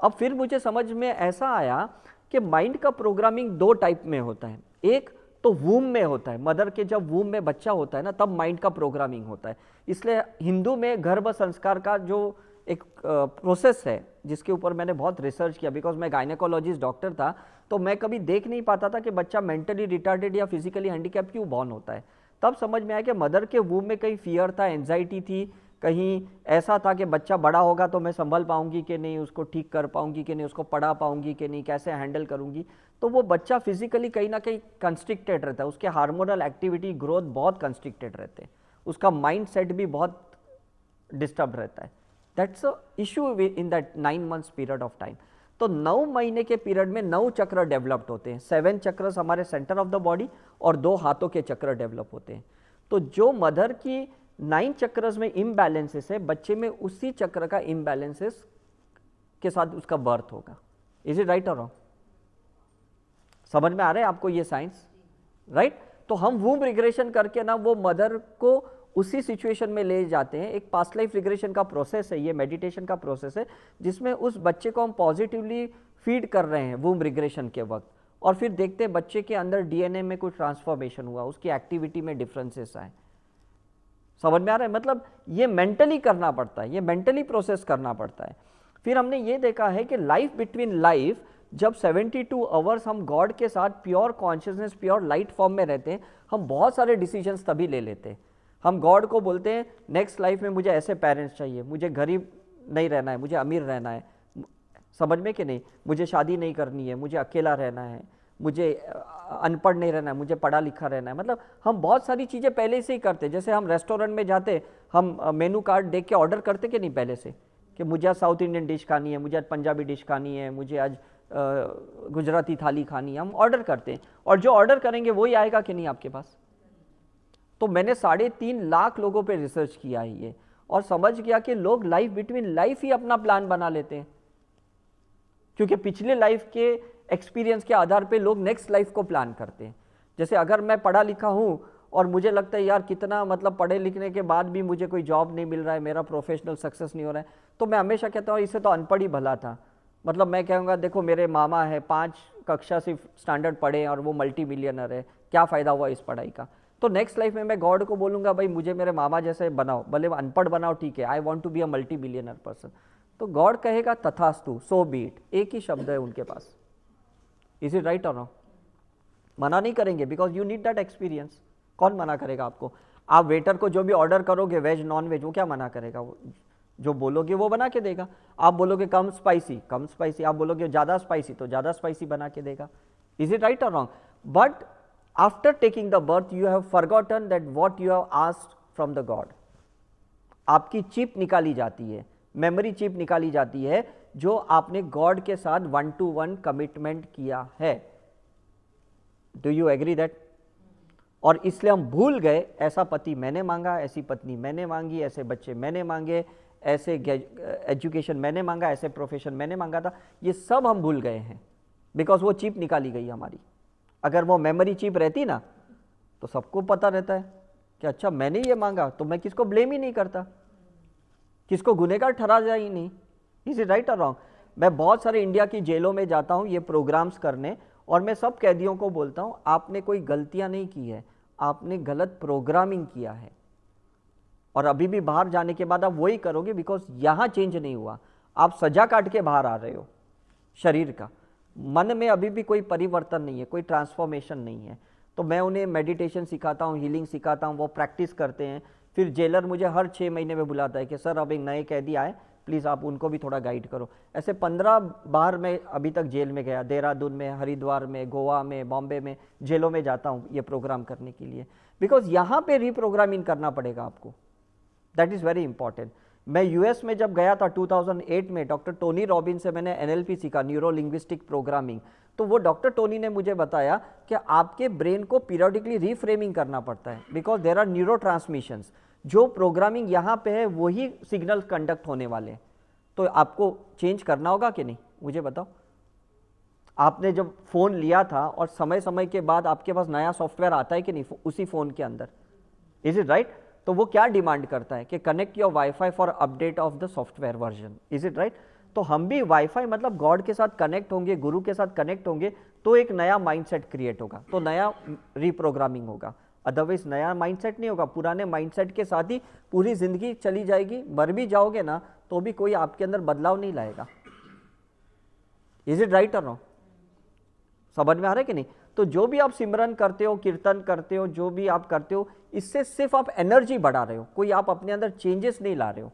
अब फिर मुझे समझ में ऐसा आया कि माइंड का प्रोग्रामिंग 2 टाइप में होता है। एक तो वूम में होता है, मदर के जब वूम में बच्चा होता है ना, तब माइंड का प्रोग्रामिंग होता है। इसलिए हिंदू में गर्भ संस्कार का जो एक प्रोसेस है, जिसके ऊपर मैंने बहुत रिसर्च किया, बिकॉज मैं गायनेकोलॉजिस्ट डॉक्टर था, तो मैं कभी देख नहीं पाता था कि बच्चा मेंटली रिटार्डेड या फिजिकली हैंडीकैप क्यों बॉर्न होता है। तब समझ में आया कि मदर के वूम में कहीं फियर था, एंजाइटी थी, कहीं ऐसा था कि बच्चा बड़ा होगा तो मैं संभल पाऊंगी कि नहीं, उसको ठीक कर पाऊंगी कि नहीं, उसको पढ़ा पाऊंगी कि नहीं, कैसे हैंडल करूंगी। तो वो बच्चा फिजिकली कहीं ना कहीं कंस्ट्रिक्टेड रहता है, उसके हार्मोनल एक्टिविटी ग्रोथ बहुत कंस्ट्रिक्टेड रहते हैं, उसका माइंड सेट भी बहुत डिस्टर्ब रहता है। That's a issue in that 9 months period of time. तो 9 महीने के पीरियड में 9 चक्र डेवलप्ड होते हैं। 7 चक्र हमारे सेंटर ऑफ द बॉडी और 2 हाथों के चक्र डेवलप होते हैं। तो जो मदर की 9 चक्रस में इम्बैलेंसेस है, बच्चे में उसी चक्र का इम्बैलेंसेस के साथ उसका बर्थ होगा। इज इट राइट और रॉन्ग? समझ में आ रहा है आपको ये साइंस? राइट? तो हम वूम रिग्रेशन करके ना वो मदर को उसी सिचुएशन में ले जाते हैं। एक पास्ट लाइफ रिग्रेशन का प्रोसेस है, ये मेडिटेशन का प्रोसेस है, जिसमें उस बच्चे को हम पॉजिटिवली फीड कर रहे हैं वूम रिग्रेशन के वक्त, और फिर देखते हैं बच्चे के अंदर डीएनए में कुछ ट्रांसफॉर्मेशन हुआ, उसकी एक्टिविटी में डिफरेंसेस आए। समझ में आ रहा है? मतलब ये मेंटली करना पड़ता है, ये मेंटली प्रोसेस करना पड़ता है। फिर हमने ये देखा है कि लाइफ बिटवीन लाइफ, जब 72 आवर्स हम गॉड के साथ pure consciousness, pure light form में रहते हैं, हम बहुत सारे डिसीजंस तभी ले लेते हैं। हम गॉड को बोलते हैं नेक्स्ट लाइफ में मुझे ऐसे पेरेंट्स चाहिए, मुझे गरीब नहीं रहना है, मुझे अमीर रहना है, समझ में कि नहीं, मुझे शादी नहीं करनी है, मुझे अकेला रहना है, मुझे अनपढ़ नहीं रहना है, मुझे पढ़ा लिखा रहना है। मतलब हम बहुत सारी चीज़ें पहले से ही करते हैं। जैसे हम रेस्टोरेंट में जाते, हम मेनू कार्ड देख के ऑर्डर करते कि नहीं पहले से, कि मुझे आज साउथ इंडियन डिश खानी है, मुझे आज पंजाबी डिश खानी है, मुझे आज गुजराती थाली खानी है। हम ऑर्डर करते हैं, और जो ऑर्डर करेंगे वही आएगा कि नहीं आपके पास। तो मैंने 3.5 लाख लोगों पे रिसर्च किया है ये, और समझ गया कि लोग लाइफ बिटवीन लाइफ ही अपना प्लान बना लेते हैं, क्योंकि पिछले लाइफ के एक्सपीरियंस के आधार पे लोग नेक्स्ट लाइफ को प्लान करते हैं। जैसे अगर मैं पढ़ा लिखा हूँ और मुझे लगता है यार कितना मतलब पढ़े लिखने के बाद भी मुझे कोई जॉब नहीं मिल रहा है, मेरा प्रोफेशनल सक्सेस नहीं हो रहा है, तो मैं हमेशा कहता हूँ इससे तो अनपढ़ ही भला था। मतलब मैं कहूँगा देखो मेरे मामा है, 5 कक्षा सिर्फ स्टैंडर्ड पढ़े और वो मल्टी मिलियनर है, क्या फ़ायदा हुआ इस पढ़ाई का। तो नेक्स्ट लाइफ में मैं गॉड को बोलूँगा भाई मुझे मेरे मामा जैसे बनाओ, भले अनपढ़ बनाओ, ठीक है, I want to be a multi millionaire person. तो गॉड कहेगा तथास्तु, सो बी इट, एक ही शब्द है उनके पास। इज इट राइट और नॉट? मना नहीं करेंगे because you need that experience. कौन मना करेगा आपको? आप वेटर को जो भी ऑर्डर करोगे वेज नॉन वेज, वो क्या मना करेगा? वो जो बोलोगे वो बना के देगा। आप बोलोगे कम स्पाइसी, कम स्पाइसी। आप बोलोगे ज़्यादा स्पाइसी, तो ज़्यादा स्पाइसी बना के देगा। इज इट राइट और wrong? But after taking the birth you have forgotten that what you have asked from the God. आपकी चिप निकाली जाती है, मेमोरी चिप निकाली जाती है, जो आपने गॉड के साथ 1-to-1 कमिटमेंट किया है। Do you agree that? और इसलिए हम भूल गए, ऐसा पति मैंने मांगा, ऐसी पत्नी मैंने मांगी, ऐसे बच्चे मैंने मांगे, ऐसे एजुकेशन मैंने मांगा, ऐसे प्रोफेशन मैंने मांगा था। ये सब हम भूल गए हैं बिकॉज वो चिप निकाली गई हमारी। अगर वो मेमोरी चिप रहती ना तो सबको पता रहता है कि अच्छा मैंने ये मांगा, तो मैं किसको ब्लेम ही नहीं करता, किसको गुनहगार ठहरा ही नहीं। इज इट राइट और रॉन्ग? मैं बहुत सारे इंडिया की जेलों में जाता हूँ ये प्रोग्राम्स करने, और मैं सब कैदियों को बोलता हूँ आपने कोई गलतियाँ नहीं की है, आपने गलत प्रोग्रामिंग किया है। और अभी भी बाहर जाने के बाद आप वही करोगे बिकॉज यहाँ चेंज नहीं हुआ। आप सजा काट के बाहर आ रहे हो शरीर का, मन में अभी भी कोई परिवर्तन नहीं है, कोई ट्रांसफॉर्मेशन नहीं है। तो मैं उन्हें मेडिटेशन सिखाता हूँ, हीलिंग सिखाता हूँ, वो प्रैक्टिस करते हैं। फिर जेलर मुझे हर 6 महीने में बुलाता है कि सर अब एक नए कैदी आए, प्लीज़ आप उनको भी थोड़ा गाइड करो। ऐसे 15 बार मैं अभी तक जेल में गया, देहरादून में, हरिद्वार में, गोवा में, बॉम्बे में, जेलों में जाता हूँ ये प्रोग्राम करने के लिए। बिकॉज यहाँ पे रीप्रोग्रामिंग करना पड़ेगा आपको, दैट इज़ वेरी इंपॉर्टेंट। मैं यूएस में जब गया था 2008 में, डॉक्टर टोनी रॉबिन से मैंने एनएलपी सीखा, न्यूरो लिंग्विस्टिक प्रोग्रामिंग। तो वो डॉक्टर टोनी ने मुझे बताया कि आपके ब्रेन को पीरियडिकली रीफ्रेमिंग करना पड़ता है because there are neuro transmissions. जो प्रोग्रामिंग यहाँ पे है वही सिग्नल कंडक्ट होने वाले हैं। तो आपको चेंज करना होगा कि नहीं, मुझे बताओ। आपने जब फ़ोन लिया था और समय समय के बाद आपके पास नया सॉफ्टवेयर आता है कि नहीं उसी फ़ोन के अंदर, इज इट राइट? तो वो क्या डिमांड करता है कि connect your wifi for update of the software version, is it right? तो हम भी वाईफाई मतलब गॉड के साथ कनेक्ट होंगे, गुरु के साथ कनेक्ट होंगे, तो एक नया माइंडसेट क्रिएट होगा, तो नया रीप्रोग्रामिंग होगा। अदरवाइज नया माइंडसेट नहीं होगा, पुराने माइंडसेट के साथ ही पूरी जिंदगी चली जाएगी। मर भी जाओगे ना तो भी कोई आपके अंदर बदलाव नहीं लाएगा। इज इट राइट और नो? समझ में आ रहा है कि नहीं? तो जो भी आप सिमरन करते हो, कीर्तन करते हो, जो भी आप करते हो, इससे सिर्फ आप एनर्जी बढ़ा रहे हो, कोई आप अपने अंदर चेंजेस नहीं ला रहे हो।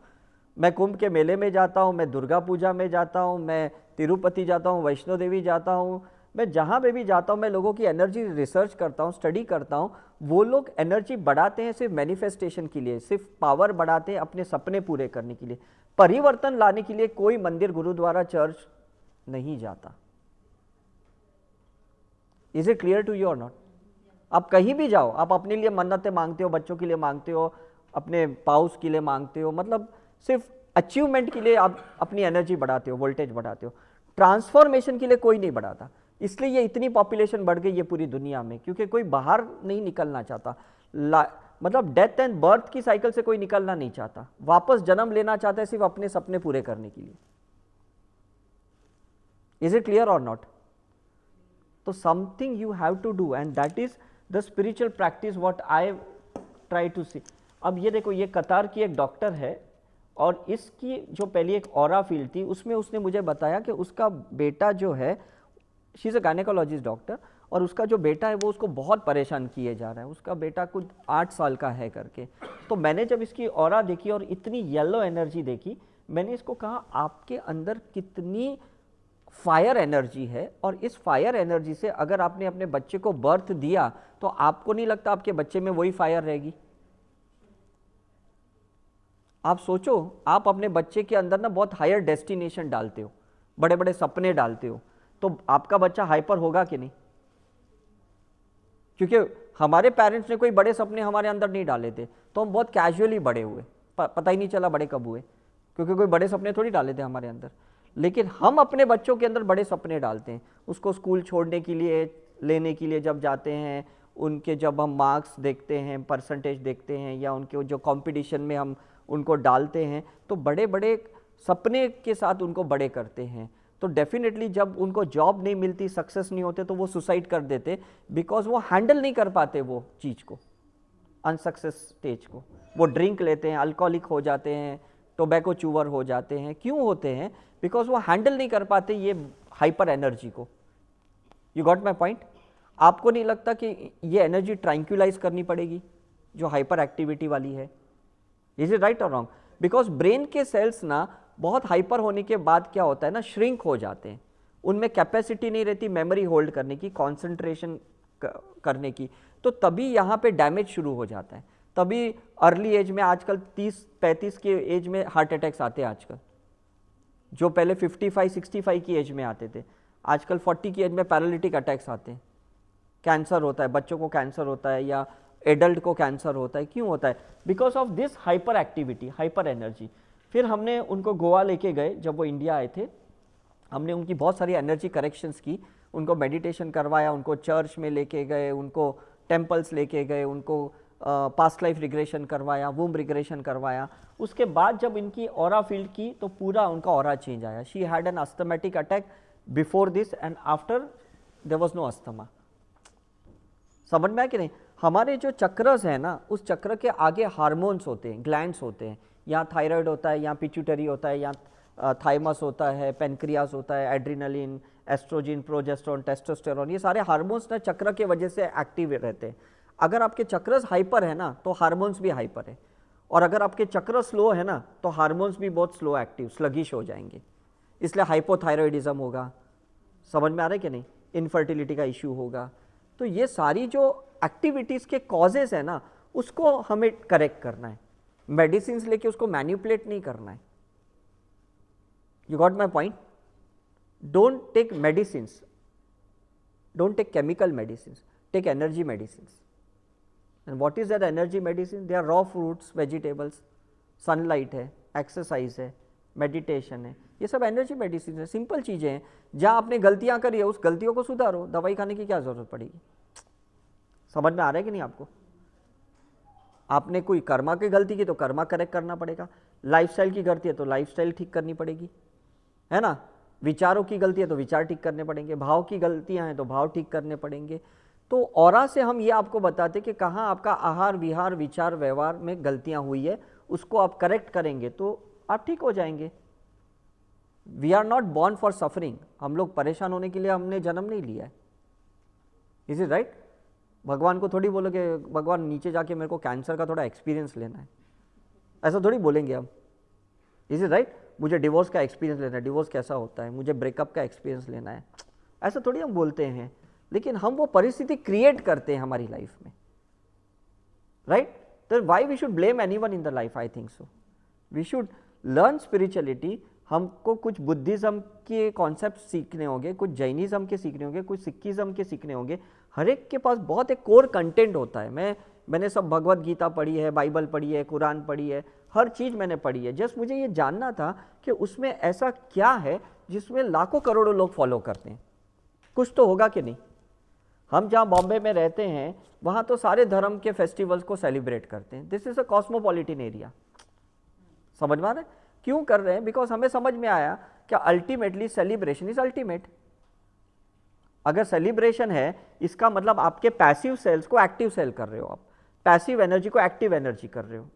मैं कुंभ के मेले में जाता हूँ, मैं दुर्गा पूजा में जाता हूँ, मैं तिरुपति जाता हूँ, वैष्णो देवी जाता हूँ, मैं जहाँ पे भी जाता हूँ मैं लोगों की एनर्जी रिसर्च करता हूँ, स्टडी करता हूँ। वो लोग एनर्जी बढ़ाते हैं सिर्फ मैनिफेस्टेशन के लिए, सिर्फ पावर बढ़ाते हैं अपने सपने पूरे करने के लिए। परिवर्तन लाने के लिए कोई मंदिर, गुरुद्वारा, चर्च नहीं जाता। Is it clear to you or not? आप कहीं भी जाओ, आप अपने लिए मन्नतें मांगते हो, बच्चों के लिए मांगते हो, अपने पाउस के लिए मांगते हो, मतलब सिर्फ अचीवमेंट के लिए आप अपनी एनर्जी बढ़ाते हो, वोल्टेज बढ़ाते हो। ट्रांसफॉर्मेशन के लिए कोई नहीं बढ़ाता। इसलिए ये इतनी पॉपुलेशन बढ़ गई है पूरी दुनिया में, क्योंकि कोई बाहर नहीं निकलना चाहता। मतलब डेथ एंड बर्थ की साइकिल से कोई निकलना नहीं चाहता, वापस जन्म लेना चाहता है सिर्फ अपने सपने पूरे करने के लिए। इज इट क्लियर और नॉट? तो something you have to do and that is the spiritual practice what I try to see. अब ये देखो, ये कतार की एक डॉक्टर है और इसकी जो पहली एक ऑरा फील्ड थी उसमें उसने मुझे बताया कि उसका बेटा जो है, she is a gynaecologist doctor, और उसका जो बेटा है वो उसको बहुत परेशान किए जा रहा है। उसका बेटा कुछ 8 साल का है करके। तो मैंने जब इसकी ऑरा देखी और इतनी येलो एनर्जी देखी, मैंने इसको कहा आपके अंदर कितनी फायर एनर्जी है, और इस फायर एनर्जी से अगर आपने अपने बच्चे को बर्थ दिया तो आपको नहीं लगता आपके बच्चे में वही फायर रहेगी? आप सोचो, आप अपने बच्चे के अंदर ना बहुत हायर डेस्टिनेशन डालते हो, बड़े बड़े सपने डालते हो, तो आपका बच्चा हाइपर होगा कि नहीं? क्योंकि हमारे पेरेंट्स ने कोई बड़े सपने हमारे अंदर नहीं डाले थे, तो हम बहुत कैजुअली बड़े हुए, पता ही नहीं चला बड़े कब हुए, क्योंकि कोई बड़े सपने थोड़ी डाले थे हमारे अंदर। लेकिन हम अपने बच्चों के अंदर बड़े सपने डालते हैं। उसको स्कूल छोड़ने के लिए, लेने के लिए जब जाते हैं, उनके जब हम मार्क्स देखते हैं, परसेंटेज देखते हैं, या उनके जो कंपटीशन में हम उनको डालते हैं, तो बड़े बड़े सपने के साथ उनको बड़े करते हैं। तो डेफिनेटली जब उनको जॉब नहीं मिलती, सक्सेस नहीं होते, तो वो सुसाइड कर देते, बिकॉज वो हैंडल नहीं कर पाते वो चीज़ को, अनसक्सेस स्टेज को। वो ड्रिंक लेते हैं, अल्कोहलिक हो जाते हैं, टोबैको चूवर हो जाते हैं। क्यों होते हैं? बिकॉज वो हैंडल नहीं कर पाते ये हाइपर एनर्जी को। You got my point? आपको नहीं लगता कि ये एनर्जी ट्रैंक्विलाइज करनी पड़ेगी जो हाइपर एक्टिविटी वाली है? इज इट राइट और रॉन्ग? बिकॉज ब्रेन के सेल्स ना बहुत हाइपर होने के बाद क्या होता है ना, श्रिंक हो जाते हैं, उनमें कैपेसिटी नहीं रहती मेमोरी होल्ड करने की, कॉन्सेंट्रेशन करने की, तो तभी यहाँ पे डैमेज शुरू हो जाता है। तभी अर्ली एज में आजकल 30-35 की एज में हार्ट अटैक्स आते हैं आजकल, जो पहले 55-65 की एज में आते थे, आजकल 40 की एज में पैरालिटिक अटैक्स आते हैं। कैंसर होता है, बच्चों को कैंसर होता है या एडल्ट को कैंसर होता है। क्यों होता है? Because of this hyper activity, hyper energy. फिर हमने उनको गोवा लेके गए, जब वो इंडिया आए थे, हमने उनकी बहुत सारी एनर्जी करेक्शंस की, उनको मेडिटेशन करवाया, उनको चर्च में लेके गए, उनको टेम्पल्स लेके गए, उनको पास्ट लाइफ रिग्रेशन करवाया, वूम रिग्रेशन करवाया। उसके बाद जब इनकी ऑरा फील्ड की तो पूरा उनका ऑरा चेंज आया। She had an asthmatic attack before this and after there was no asthma. समझ में आया कि नहीं? हमारे जो चक्रस है ना, उस चक्र के आगे हार्मोन्स होते हैं, ग्लैंड्स होते हैं। यहाँ थायराइड होता है, यहाँ पिट्यूटरी होता है, यहाँ थाइमस होता है, पेनक्रियास होता है, एड्रिनलिन, एस्ट्रोजिन, प्रोजेस्टेरोन, टेस्टोस्टेरोन, ये सारे हार्मोन्स ना चक्र के वजह से एक्टिव रहते हैं। अगर आपके चक्रस हाइपर है ना तो हार्मोन्स भी हाइपर है, और अगर आपके चक्र स्लो है ना तो हार्मोन्स भी बहुत स्लो एक्टिव, स्लगिश हो जाएंगे, इसलिए हाइपोथायरॉयडिज्म होगा। समझ में आ रहा है कि नहीं? इनफर्टिलिटी का इश्यू होगा। तो ये सारी जो एक्टिविटीज़ के कॉजेज है ना, उसको हमें करेक्ट करना है, मेडिसिन लेके उसको मैनिपुलेट नहीं करना है। You got my point? Don't take medicine, don't take chemical medicine, take energy medicine. And what is that energy medicine? They are raw fruits, vegetables, sunlight है, एक्सरसाइज है, मेडिटेशन है, ये सब एनर्जी मेडिसिन है। Simple चीज़ें हैं। जहाँ आपने गलतियाँ करी है उस गलतियों को सुधारो, दवाई खाने की क्या ज़रूरत पड़ेगी? समझ में आ रहा है कि नहीं आपको? आपने कोई कर्मा की गलती की तो कर्मा करेक्ट करना पड़ेगा, लाइफस्टाइल की गलती है तो लाइफस्टाइल ठीक करनी पड़ेगी, है ना? विचारों की गलती है तो विचार ठीक करने पड़ेंगे, भाव की गलतियाँ हैं तो भाव ठीक करने पड़ेंगे। तो ऑरा से हम ये आपको बताते कि कहाँ आपका आहार विहार विचार व्यवहार में गलतियाँ हुई है, उसको आप करेक्ट करेंगे तो आप ठीक हो जाएंगे। We are not born for suffering, हम लोग परेशान होने के लिए हमने जन्म नहीं लिया है। Is it right? भगवान को थोड़ी बोलोगे भगवान नीचे जाके मेरे को कैंसर का थोड़ा एक्सपीरियंस लेना है, ऐसा थोड़ी बोलेंगे हम। Is it right? मुझे डिवोर्स का एक्सपीरियंस लेना है, डिवोर्स कैसा होता है, मुझे ब्रेकअप का एक्सपीरियंस लेना है, ऐसा थोड़ी हम बोलते हैं। लेकिन हम वो परिस्थिति क्रिएट करते हैं हमारी लाइफ में, राइट? तो why we should blame anyone in the life? I think so we should learn spirituality. हमको कुछ बुद्धिज्म के कॉन्सेप्ट सीखने होंगे, कुछ जैनिज्म के सीखने होंगे, कुछ सिखिज्म के सीखने होंगे। हर एक के पास बहुत एक कोर कंटेंट होता है। मैंने सब भगवत गीता पढ़ी है, बाइबल पढ़ी है, कुरान पढ़ी है, हर चीज़ मैंने पढ़ी है। जस्ट मुझे ये जानना था कि उसमें ऐसा क्या है जिसमें लाखों करोड़ों लोग फॉलो करते हैं। कुछ तो होगा कि नहीं? हम जहाँ बॉम्बे में रहते हैं वहाँ तो सारे धर्म के फेस्टिवल्स को सेलिब्रेट करते हैं। This is a cosmopolitan area. समझ में आ रहा है? क्यों कर रहे हैं? बिकॉज हमें समझ में आया कि अल्टीमेटली सेलिब्रेशन इज अल्टीमेट। अगर सेलिब्रेशन है इसका मतलब आपके पैसिव सेल्स को एक्टिव सेल कर रहे हो, आप पैसिव एनर्जी को एक्टिव एनर्जी कर रहे हो।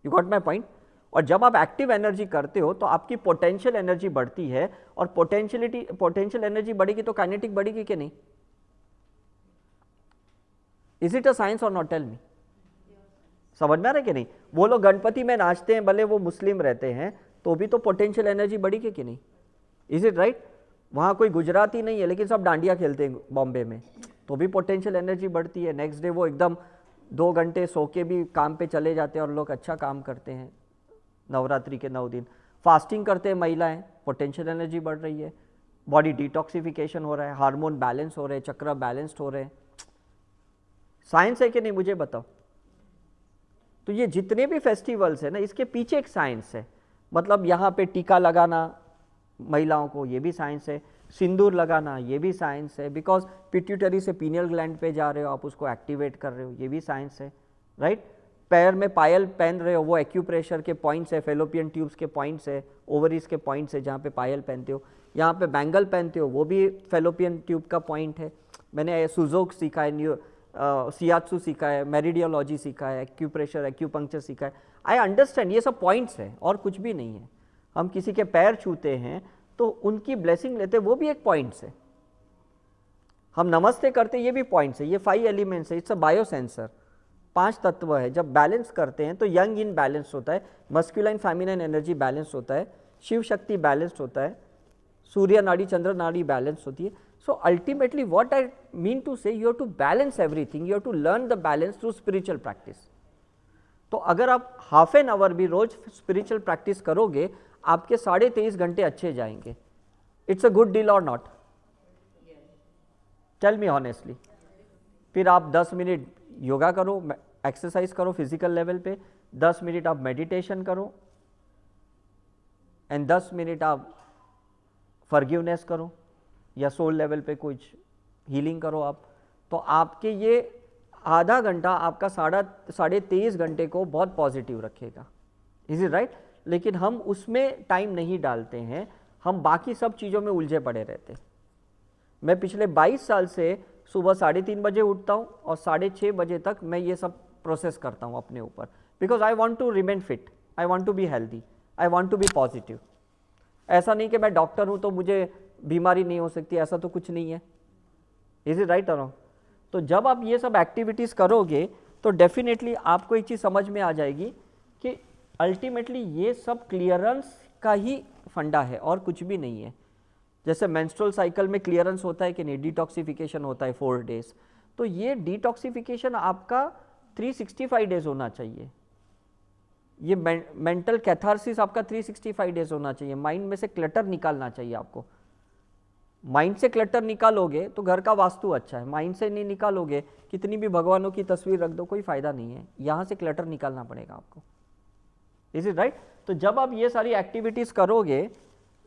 You got my point? और जब आप एक्टिव एनर्जी करते हो तो आपकी पोटेंशियल एनर्जी बढ़ती है, और पोटेंशियल एनर्जी बढ़ेगी तो काइनेटिक बढ़ेगी कि नहीं? Is it a science or not? Tell me. समझ में आ रहा है कि नहीं? वो लोग गणपति में नाचते हैं, भले वो मुस्लिम रहते हैं, तो भी तो पोटेंशियल एनर्जी बढ़ी कि नहीं? Is it right? वहाँ कोई गुजराती नहीं है लेकिन सब डांडिया खेलते हैं बॉम्बे में, तो भी पोटेंशियल एनर्जी बढ़ती है। नेक्स्ट डे वो एकदम 2 घंटे सो के भी काम पे चले जाते हैं और लोग अच्छा काम करते हैं। नवरात्रि के 9 दिन फास्टिंग करते हैं महिलाएं, पोटेंशियल एनर्जी बढ़ रही है, बॉडी डिटॉक्सिफिकेशन हो रहा है, हार्मोन बैलेंस हो रहे हैं, चक्र बैलेंस्ड हो रहे हैं। साइंस है कि नहीं मुझे बताओ? तो ये जितने भी फेस्टिवल्स है ना, इसके पीछे एक साइंस है। मतलब यहाँ पे टीका लगाना महिलाओं को, ये भी साइंस है। सिंदूर लगाना, ये भी साइंस है। बिकॉज पिट्यूटरी से पीनियल ग्लैंड पे जा रहे हो, आप उसको एक्टिवेट कर रहे हो, ये भी साइंस है, राइट? पैर में पायल पहन रहे हो, वो एक्यूप्रेशर के पॉइंट्स है, फेलोपियन ट्यूब्स के पॉइंट्स है, ओवरीज के पॉइंट्स है जहाँ पे पायल पहनते हो। यहाँ पे बैंगल पहनते हो, वो भी फेलोपियन ट्यूब का पॉइंट है। मैंने सुजोक सीखा है, सियात्सु सीखा है, मेरिडियोलॉजी सीखा है, एक्यूप्रेशर एक्यूपंक्चर सीखा है। आई अंडरस्टैंड, ये सब पॉइंट्स हैं और कुछ भी नहीं है। हम किसी के पैर छूते हैं तो उनकी ब्लेसिंग लेते, वो भी एक पॉइंट्स है। हम नमस्ते करते, ये भी पॉइंट्स है। ये 5 एलिमेंट्स है, इट्स अ बायो सेंसर, 5 तत्व है। जब बैलेंस करते हैं तो यंग इन बैलेंस होता है, मस्कुलाइन फेमिनाइन एनर्जी बैलेंस होता है, शिव शक्ति बैलेंस होता है, सूर्य नाड़ी चंद्र नाड़ी बैलेंस होती है। So ultimately what I mean to say, you have to balance everything, you have to learn the balance through spiritual practice. तो अगर आप हाफ एन आवर भी रोज स्पिरिचुअल प्रैक्टिस करोगे, आपके 23.5 घंटे अच्छे जाएंगे। It's a good deal or not? Tell me honestly. फिर आप 10 मिनट योगा करो, एक्सरसाइज करो फिजिकल लेवल पे, 10 मिनट आप मेडिटेशन करो, एंड 10 मिनट आप फॉरगिवनेस करो, या सोल लेवल पे कुछ हीलिंग करो आप, तो आपके ये आधा घंटा आपका 23.5 घंटे को बहुत पॉजिटिव रखेगा। Is it right? लेकिन हम उसमें टाइम नहीं डालते हैं, हम बाकी सब चीज़ों में उलझे पड़े रहते हैं। मैं पिछले 22 साल से सुबह 3:30 बजे उठता हूँ और 6:30 बजे तक मैं ये सब प्रोसेस करता हूँ अपने ऊपर, because I want to remain fit, I want to be healthy, I want to be positive. ऐसा नहीं कि मैं डॉक्टर हूँ तो मुझे बीमारी नहीं हो सकती, ऐसा तो कुछ नहीं है। इज इट राइट और रॉन्ग? तो जब आप ये सब एक्टिविटीज़ करोगे तो डेफिनेटली आपको एक चीज़ समझ में आ जाएगी कि अल्टीमेटली ये सब क्लियरेंस का ही फंडा है और कुछ भी नहीं है। जैसे मेंस्ट्रुअल साइकिल में क्लियरेंस होता है कि नहीं, डिटॉक्सिफिकेशन होता है 4 डेज, तो ये डिटॉक्सिफिकेशन आपका 365 डेज होना चाहिए। ये मेंटल कैथारसिस आपका 365 डेज होना चाहिए। माइंड में से क्लटर निकालना चाहिए आपको। माइंड से क्लटर निकालोगे तो घर का वास्तु अच्छा है, माइंड से नहीं निकालोगे, कितनी भी भगवानों की तस्वीर रख दो, कोई फायदा नहीं है। यहाँ से क्लटर निकालना पड़ेगा आपको। Is it right? तो जब आप ये सारी एक्टिविटीज़ करोगे,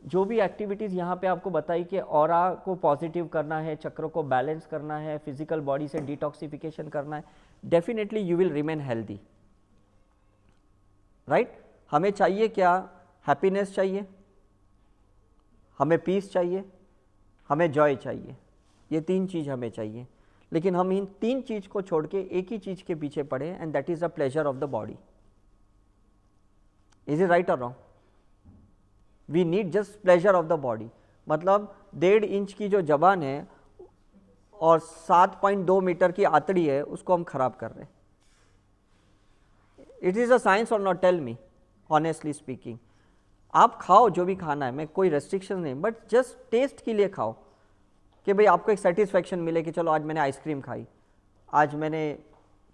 जो भी एक्टिविटीज़ यहाँ पे आपको बताई कि ऑरा को पॉजिटिव करना है, चक्रों को बैलेंस करना है, फिजिकल बॉडी से डिटॉक्सिफिकेशन करना है, definitely you will remain healthy. Right? हमें चाहिए क्या? हैप्पीनेस चाहिए, हमें पीस चाहिए, हमें जॉय चाहिए। ये 3 चीज़ हमें चाहिए, लेकिन हम इन 3 चीज़ को छोड़ के एक ही चीज़ के पीछे पड़े, and that is the pleasure of the body. Is it right और wrong? We need just pleasure of the body. मतलब 1.5 इंच की जो जबान है और 7.2 मीटर की आतड़ी है, उसको हम खराब कर रहे हैं। It is a science or not? Tell me honestly speaking. आप खाओ जो भी खाना है, मैं कोई रेस्ट्रिक्शन नहीं, बट जस्ट टेस्ट के लिए खाओ कि भाई आपको एक सेटिस्फैक्शन मिले कि चलो आज मैंने आइसक्रीम खाई, आज मैंने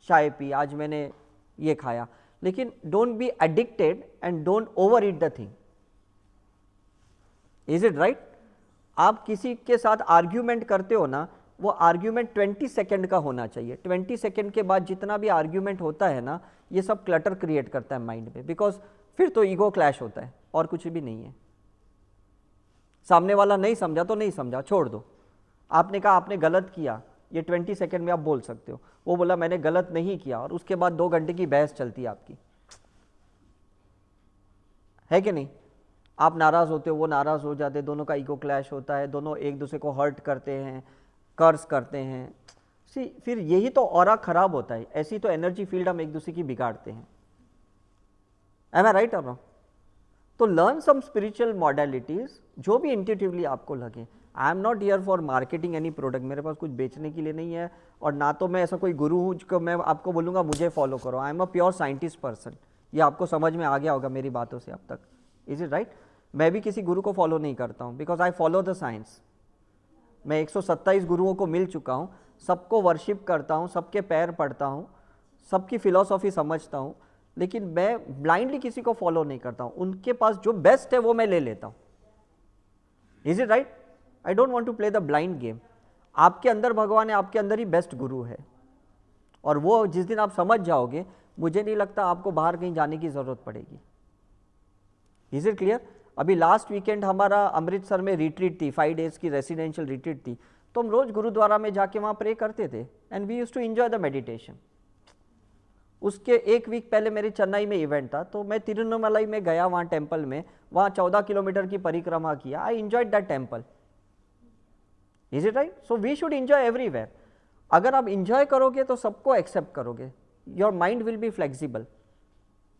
चाय पी, आज मैंने ये खाया। लेकिन don't be addicted and don't over eat the thing. Is it right? आप किसी के साथ आर्ग्यूमेंट करते हो ना, वो आर्ग्यूमेंट 20 सेकेंड का होना चाहिए। 20 सेकेंड के बाद जितना भी आर्ग्यूमेंट होता है ना, ये सब क्लटर क्रिएट करता है माइंड में, बिकॉज फिर तो ईगो क्लैश होता है और कुछ भी नहीं है। सामने वाला नहीं समझा तो नहीं समझा, छोड़ दो। आपने कहा आपने गलत किया, ये 20 सेकेंड में आप बोल सकते हो। वो बोला मैंने गलत नहीं किया, और उसके बाद 2 घंटे की बहस चलती है आपकी, है कि नहीं? आप नाराज़ होते हो, वो नाराज़ हो जाते, दोनों का ईगो क्लैश होता है, दोनों एक दूसरे को हर्ट करते हैं, कर्स करते हैं। सी फिर यही तो ऑरा खराब होता है। ऐसी तो एनर्जी फील्ड हम एक दूसरे की बिगाड़ते हैं। एम आई राइट और रॉन्ग? तो लर्न सम स्पिरिचुअल मॉडलिटीज जो भी इंट्यूटिवली आपको लगे। I am not here for marketing any product, मेरे पास कुछ बेचने के लिए नहीं है, और ना तो मैं ऐसा कोई गुरु हूँ जो मैं आपको बोलूँगा मुझे फॉलो करो। I am a pure scientist person. ये आपको समझ में आ गया होगा मेरी बातों से अब तक। Is it right? मैं भी किसी गुरु को फॉलो नहीं करता हूँ, because I follow the science. मैं 127 गुरुओं को मिल चुका हूँ, सबको वर्शिप करता हूँ, सबके पैर पढ़ता हूँ, सबकी फिलॉसफी समझता हूँ, लेकिन मैं ब्लाइंडली किसी को फॉलो नहीं करता हूँ। उनके पास जो बेस्ट है वो मैं ले लेता हूँ। Is it right? I don't want to play the blind game. आपके अंदर भगवान है, आपके अंदर ही बेस्ट गुरु है, और वो जिस दिन आप समझ जाओगे, मुझे नहीं लगता आपको बाहर कहीं जाने की ज़रूरत पड़ेगी। Is it clear? अभी लास्ट वीकेंड हमारा अमृतसर में रिट्रीट थी, 5 डेज़ की रेसिडेंशियल रिट्रीट थी, तो हम रोज़ गुरुद्वारा में जाके वहाँ प्रे करते थे, and we used to enjoy the meditation. उसके 1 वीक पहले मेरे चेन्नई में इवेंट था, तो मैं तिरुवन्नामलाई में गया, वहाँ टेम्पल में, वहाँ 14 किलोमीटर की परिक्रमा किया। I enjoyed that temple. Is it right? So we should enjoy everywhere. अगर आप एंजॉय करोगे तो सबको एक्सेप्ट करोगे, your mind will be flexible.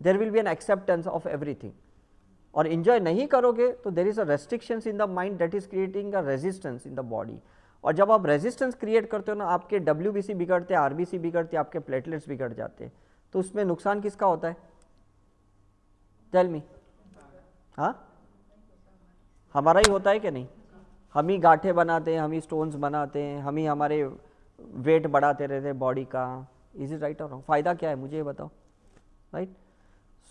There will be an acceptance of everything. और इंजॉय नहीं करोगे तो there is a restrictions in the mind that is creating a resistance in the body. और जब आप रेजिस्टेंस क्रिएट करते हो ना, आपके WBC बिगड़ते, RBC बिगड़ते, आपके प्लेटलेट्स बिगड़ जाते हैं। तो उसमें नुकसान किसका होता है? Tell me. हाँ, हमारा ही होता है कि नहीं? हम ही गांठे बनाते हैं, हम ही स्टोन्स बनाते हैं, हम ही हमारे वेट बढ़ाते रहते हैं बॉडी का। इज इट राइट और रॉन्ग? फायदा क्या है मुझे ये बताओ, right?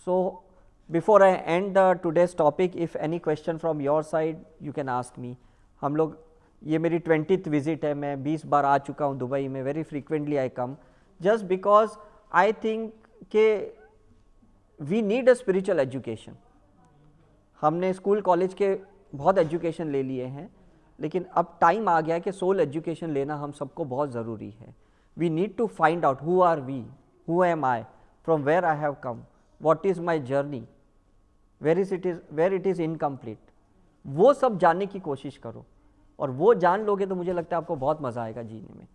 So before I and the today's topic, if any question from your side you can ask me. हम लोग, ये मेरी 20th विजिट है, मैं 20 बार आ चुका हूँ दुबई में, very frequently I come, just because I think के we need a spiritual education. हमने स्कूल कॉलेज के बहुत एजुकेशन ले लिए हैं, लेकिन अब टाइम आ गया है कि सोल एजुकेशन लेना हम सबको बहुत ज़रूरी है। We need to find out who are we, who am I, from where I have come, what is my journey, where it is incomplete. वो सब जानने की कोशिश करो, और वो जान लोगे तो मुझे लगता है आपको बहुत मज़ा आएगा जीने में।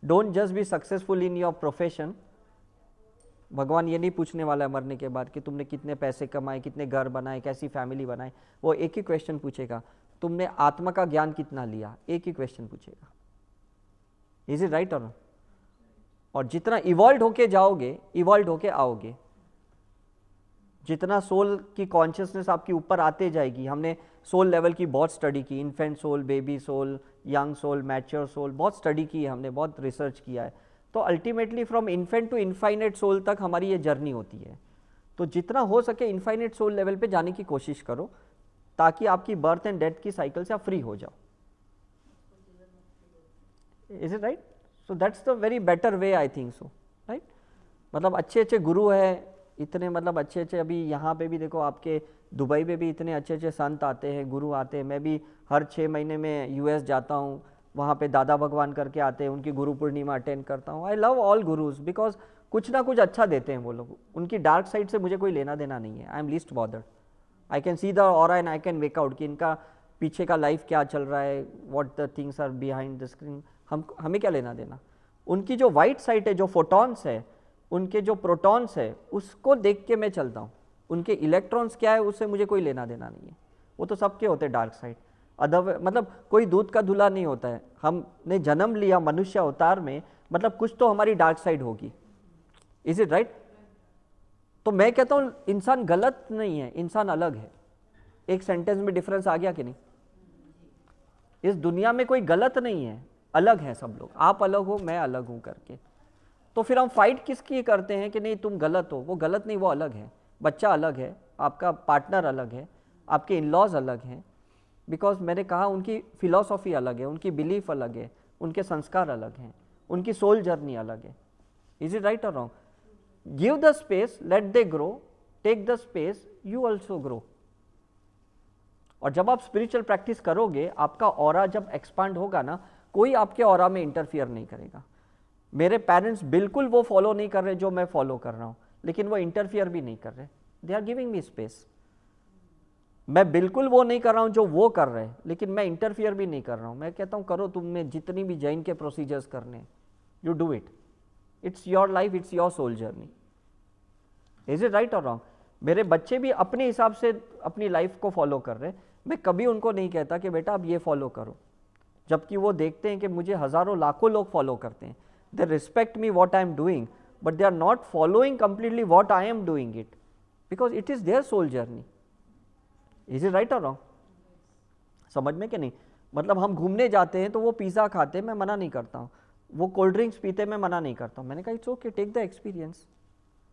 Don't just be successful in your profession. भगवान ये नहीं पूछने वाला है मरने के बाद कि तुमने कितने पैसे कमाए, कितने घर बनाए, कैसी फैमिली बनाए। वो एक ही क्वेश्चन पूछेगा, तुमने आत्मा का ज्ञान कितना लिया, एक ही क्वेश्चन पूछेगा। इज इट राइट और? और जितना इवॉल्व होके जाओगे, इवॉल्व होके आओगे, जितना सोल की कॉन्शियसनेस आपकी ऊपर आते जाएगी। हमने सोल लेवल की बहुत स्टडी की, infant soul, baby soul, young soul, mature soul, बहुत स्टडी की है हमने, बहुत रिसर्च किया है। तो ultimately from infant to infinite soul तक हमारी ये जर्नी होती है। तो जितना हो सके इनफाइनाइट सोल लेवल पे जाने की कोशिश करो, ताकि आपकी बर्थ एंड डेथ की साइकिल से आप फ्री हो जाओ। Is it right? So that's the very better way, I think so, right? मतलब अच्छे अच्छे गुरु है इतने, मतलब अच्छे अच्छे, अभी यहाँ पे भी देखो, आपके दुबई में भी इतने अच्छे अच्छे संत आते हैं, गुरु आते हैं। मैं भी हर 6 महीने में US जाता हूँ, वहाँ पे दादा भगवान करके आते हैं, उनकी गुरु पूर्णिमा अटेंड करता हूँ। I love all gurus because कुछ ना कुछ अच्छा देते हैं वो लोग। उनकी डार्क साइड से मुझे कोई लेना देना नहीं है। I am least bothered. I can see the aura and I can make out कि इनका पीछे का लाइफ क्या चल रहा है, what the things are behind the screen. हमें क्या लेना देना। उनकी जो वाइट साइड है, जो फोटॉन्स है, उनके जो प्रोटॉन्स है, उसको देख के मैं चलता हूँ। उनके इलेक्ट्रॉन्स क्या है उससे मुझे कोई लेना देना नहीं है। वो तो सबके होते हैं डार्क साइड। मतलब कोई दूध का धुला नहीं होता है। हमने जन्म लिया मनुष्य अवतार में, मतलब कुछ तो हमारी डार्क साइड होगी। Is it right? तो मैं कहता हूँ इंसान गलत नहीं है, इंसान अलग है। एक सेंटेंस में डिफरेंस आ गया कि नहीं? इस दुनिया में कोई गलत नहीं है, अलग है सब लोग। आप अलग हो, मैं अलग हूं करके। तो फिर हम फाइट किसकी करते हैं कि नहीं तुम गलत हो? वो गलत नहीं, वो अलग है। बच्चा अलग है, आपका पार्टनर अलग है, आपके इन-लॉज अलग हैं। बिकॉज मैंने कहा उनकी फिलॉसफी अलग है, उनकी बिलीफ अलग है, उनके संस्कार अलग हैं, उनकी सोल जर्नी अलग है। इज इट राइट और wrong? Give the space, let they grow, take the space, you also grow. और जब आप स्पिरिचुअल प्रैक्टिस करोगे, आपका ऑरा जब एक्सपांड होगा ना, कोई आपके ऑरा में इंटरफियर नहीं करेगा। मेरे पेरेंट्स बिल्कुल वो फॉलो नहीं कर रहे जो मैं फॉलो कर रहा हूँ, लेकिन वो इंटरफियर भी नहीं कर रहे। They are giving me space. मैं बिल्कुल वो नहीं कर रहा हूँ जो वो कर रहे हैं, लेकिन मैं इंटरफियर भी नहीं कर रहा हूँ। मैं कहता हूँ करो, तुमने जितनी भी जैन के प्रोसीजर्स करने, you do it. It's your life, it's your soul journey. Is it right और रॉन्ग? मेरे बच्चे भी अपने हिसाब से अपनी लाइफ को फॉलो कर रहे हैं। मैं कभी उनको नहीं कहता कि बेटा आप ये फॉलो करो, जबकि वो देखते हैं कि मुझे हजारों लाखों लोग फॉलो करते हैं। They respect me what I am doing, but they are not following completely what I am doing it, because it is their soul journey. Is it right और रॉन्ग? समझ में कि नहीं? मतलब हम घूमने जाते हैं तो वो पिज़्ज़ा खाते हैं, मैं मना नहीं करता हूँ। वो कोल्ड ड्रिंक्स पीते, मैं मना नहीं करता हूँ। मैंने कहा it's okay, take the experience,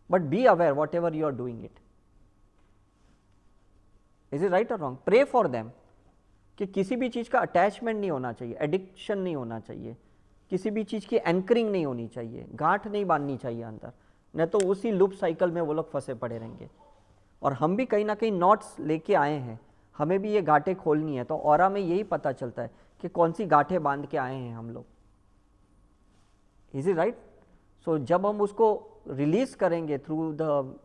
but be aware whatever you are doing it. Is it right और रॉन्ग? प्रे फॉर देम कि किसी भी चीज़ का अटैचमेंट नहीं होना चाहिए, एडिक्शन नहीं होना चाहिए, किसी भी चीज़ की एंकरिंग नहीं होनी चाहिए, गांठ नहीं बांधनी चाहिए अंदर, नहीं तो उसी लूप साइकिल में वो लोग फंसे पड़े रहेंगे। और हम भी कहीं ना कहीं नॉट्स लेके आए हैं, हमें भी ये गांठें खोलनी है। तो ऑरा में यही पता चलता है कि कौन सी गांठें बांध के आए हैं हम लोग। Is it right? सो जब हम उसको रिलीज करेंगे through the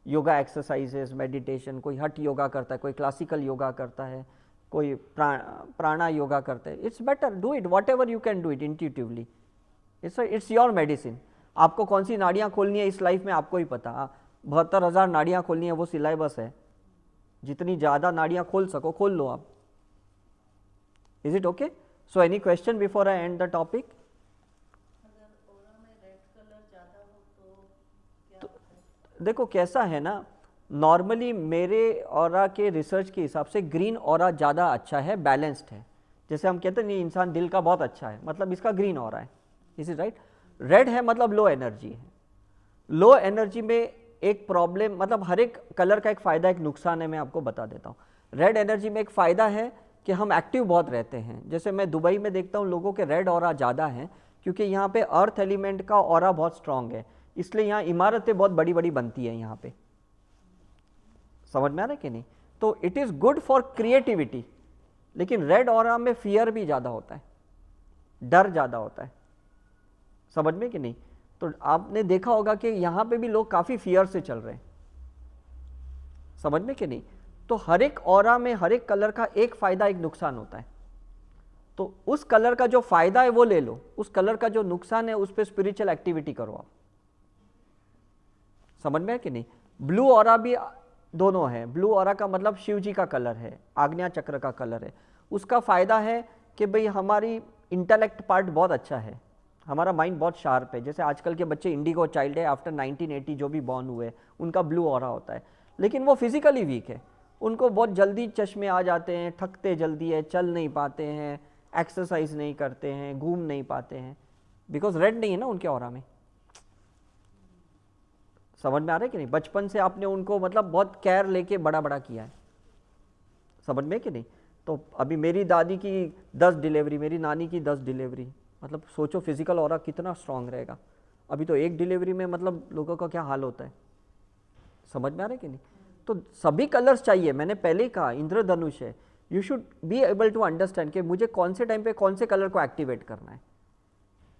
yoga exercises, meditation, कोई हठ योगा करता है, कोई क्लासिकल योगा करता है, कोई प्राणा योगा करते हैं, it's better, do it, what ever you can do it intuitively. It's your medicine. आपको कौन सी नाड़ियाँ खोलनी है इस लाइफ में आपको ही पता। 72,000 नाड़ियाँ खोलनी है, वो सिलेबस है। जितनी ज़्यादा नाड़ियाँ खोल सको खोल लो आप। Is it okay? So any question before I and the topic? देखो कैसा है ना, नॉर्मली मेरे ऑरा के रिसर्च के हिसाब से ग्रीन ऑरा ज़्यादा अच्छा है, बैलेंस्ड है। जैसे हम कहते हैं नहीं इंसान दिल का बहुत अच्छा है, मतलब इसका ग्रीन ऑरा है। Is it right? रेड है मतलब लो एनर्जी है। लो एनर्जी में एक प्रॉब्लम, मतलब हर एक कलर का एक फ़ायदा एक नुकसान है, मैं आपको बता देता हूँ। रेड एनर्जी में एक फ़ायदा है कि हम एक्टिव बहुत रहते हैं। जैसे मैं दुबई में देखता हूँ लोगों के रेड ऑरा ज़्यादा हैं, क्योंकि यहाँ पे अर्थ एलिमेंट का ऑरा बहुत स्ट्रांग है, इसलिए यहाँ इमारतें बहुत बड़ी बड़ी बनती हैं यहाँ पे। समझ में आ रहा है कि नहीं? तो it is good for creativity. लेकिन रेड ऑरा में फियर भी ज़्यादा होता है, डर ज़्यादा होता है। समझ में कि नहीं? तो आपने देखा होगा कि यहाँ पे भी लोग काफ़ी फियर से चल रहे हैं। समझ में कि नहीं? तो हर एक ऑरा में हर एक कलर का एक फ़ायदा एक नुकसान होता है। तो उस कलर का जो फ़ायदा है वो ले लो, उस कलर का जो नुकसान है उस पर स्पिरिचुअल एक्टिविटी करो आप। समझ में है कि नहीं? ब्लू ऑरा भी दोनों है। ब्लू ऑरा का मतलब शिव जी का कलर है, आग्नेय चक्र का कलर है। उसका फ़ायदा है कि भाई हमारी इंटेलेक्ट पार्ट बहुत अच्छा है, हमारा माइंड बहुत शार्प है। जैसे आजकल के बच्चे इंडिगो चाइल्ड है, आफ्टर 1980 जो भी बॉर्न हुए, उनका ब्लू ऑरा होता है। लेकिन वो फिजिकली वीक है, उनको बहुत जल्दी चश्मे आ जाते हैं, थकते जल्दी है, चल नहीं पाते हैं, एक्सरसाइज नहीं करते हैं, घूम नहीं पाते हैं, बिकॉज रेड नहीं है ना उनके ऑरा में। समझ में आ रहा है कि नहीं? बचपन से आपने उनको मतलब बहुत केयर लेके बड़ा बड़ा किया है। समझ में कि नहीं? तो अभी मेरी दादी की 10 डिलीवरी, मेरी नानी की 10 डिलीवरी, मतलब सोचो फिजिकल ऑरा कितना स्ट्रांग रहेगा। अभी तो एक डिलीवरी में मतलब लोगों का क्या हाल होता है। समझ में आ रहा है कि नहीं? तो सभी कलर्स चाहिए। मैंने पहले ही कहा इंद्रधनुष है, you should be able to understand कि मुझे कौन से टाइम पे कौन से कलर को एक्टिवेट करना है।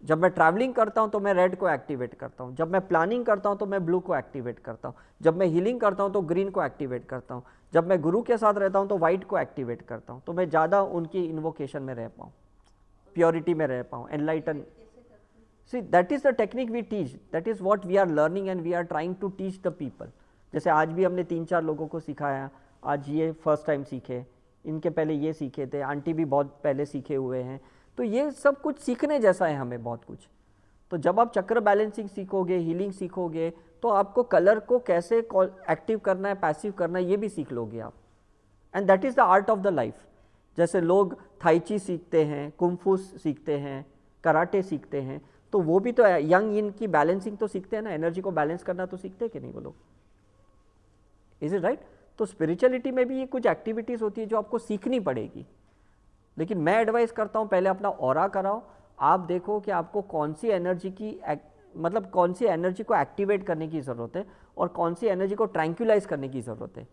जब मैं ट्रैवलिंग करता हूं तो मैं रेड को एक्टिवेट करता हूं, जब मैं प्लानिंग करता हूं तो मैं ब्लू को एक्टिवेट करता हूं, जब मैं हीलिंग करता हूं तो ग्रीन को एक्टिवेट करता हूं, जब मैं गुरु के साथ रहता हूं तो वाइट को एक्टिवेट करता हूं, तो मैं ज़्यादा उनकी इन्वोकेशन में रह पाऊँ, प्योरिटी में रह पाऊँ, enlighten. See that is the technique we teach, that is what we are learning and we are trying to teach the people. जैसे आज भी हमने 3-4 लोगों को सिखाया, आज ये फर्स्ट टाइम सीखे, इनके पहले ये सीखे थे, आंटी भी बहुत पहले सीखे हुए हैं। तो ये सब कुछ सीखने जैसा है हमें बहुत कुछ। तो जब आप चक्र बैलेंसिंग सीखोगे, हीलिंग सीखोगे, तो आपको कलर को कैसे एक्टिव करना है, पैसिव करना है, ये भी सीख लोगे आप। And that is the art of the life. जैसे लोग थाईची सीखते हैं, कुंफू सीखते हैं, कराटे सीखते हैं, तो वो भी तो यंग इन की बैलेंसिंग तो सीखते हैं ना, एनर्जी को बैलेंस करना तो सीखते हैं कि नहीं वो लोग? Is it right? तो स्पिरिचुअलिटी में भी ये कुछ एक्टिविटीज़ होती है जो आपको सीखनी पड़ेगी। लेकिन मैं एडवाइस करता हूँ पहले अपना ऑरा कराओ, आप देखो कि आपको कौन सी एनर्जी की मतलब कौन सी एनर्जी को एक्टिवेट करने की ज़रूरत है और कौन सी एनर्जी को ट्रैंक्विलाइज करने की ज़रूरत है।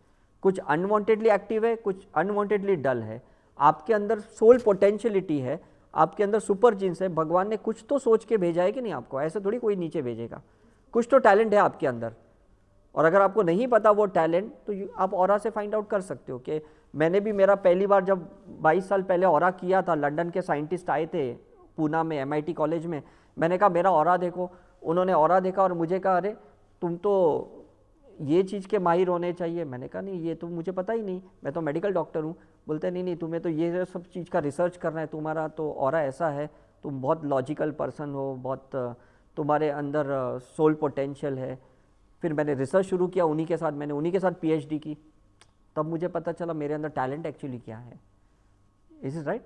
कुछ अनवांटेडली एक्टिव है, कुछ अनवांटेडली डल है। आपके अंदर सोल पोटेंशियलिटी है, आपके अंदर सुपर जीन्स है, भगवान ने कुछ तो सोच के भेजा है कि नहीं आपको, ऐसे थोड़ी कोई नीचे भेजेगा। कुछ तो टैलेंट है आपके अंदर, और अगर आपको नहीं पता वो टैलेंट, तो आप ऑरा से फाइंड आउट कर सकते हो। कि मैंने भी, मेरा पहली बार जब 22 साल पहले ऑरा किया था, लंदन के साइंटिस्ट आए थे पूना में MIT कॉलेज में, मैंने कहा मेरा ऑरा देखो। उन्होंने ऑरा देखा और मुझे कहा अरे तुम तो ये चीज़ के माहिर होने चाहिए। मैंने कहा नहीं, ये तो मुझे पता ही नहीं, मैं तो मेडिकल डॉक्टर हूँ। बोलते नहीं नहीं, तुम्हें तो ये सब चीज़ का रिसर्च करना है, तुम्हारा तो ऑरा ऐसा है, तुम बहुत लॉजिकल पर्सन हो, बहुत तुम्हारे अंदर सोल पोटेंशियल है। फिर मैंने रिसर्च शुरू किया उन्हीं के साथ, मैंने उन्हीं के साथ PhD की, तब मुझे पता चला मेरे अंदर टैलेंट एक्चुअली क्या है। Is is right?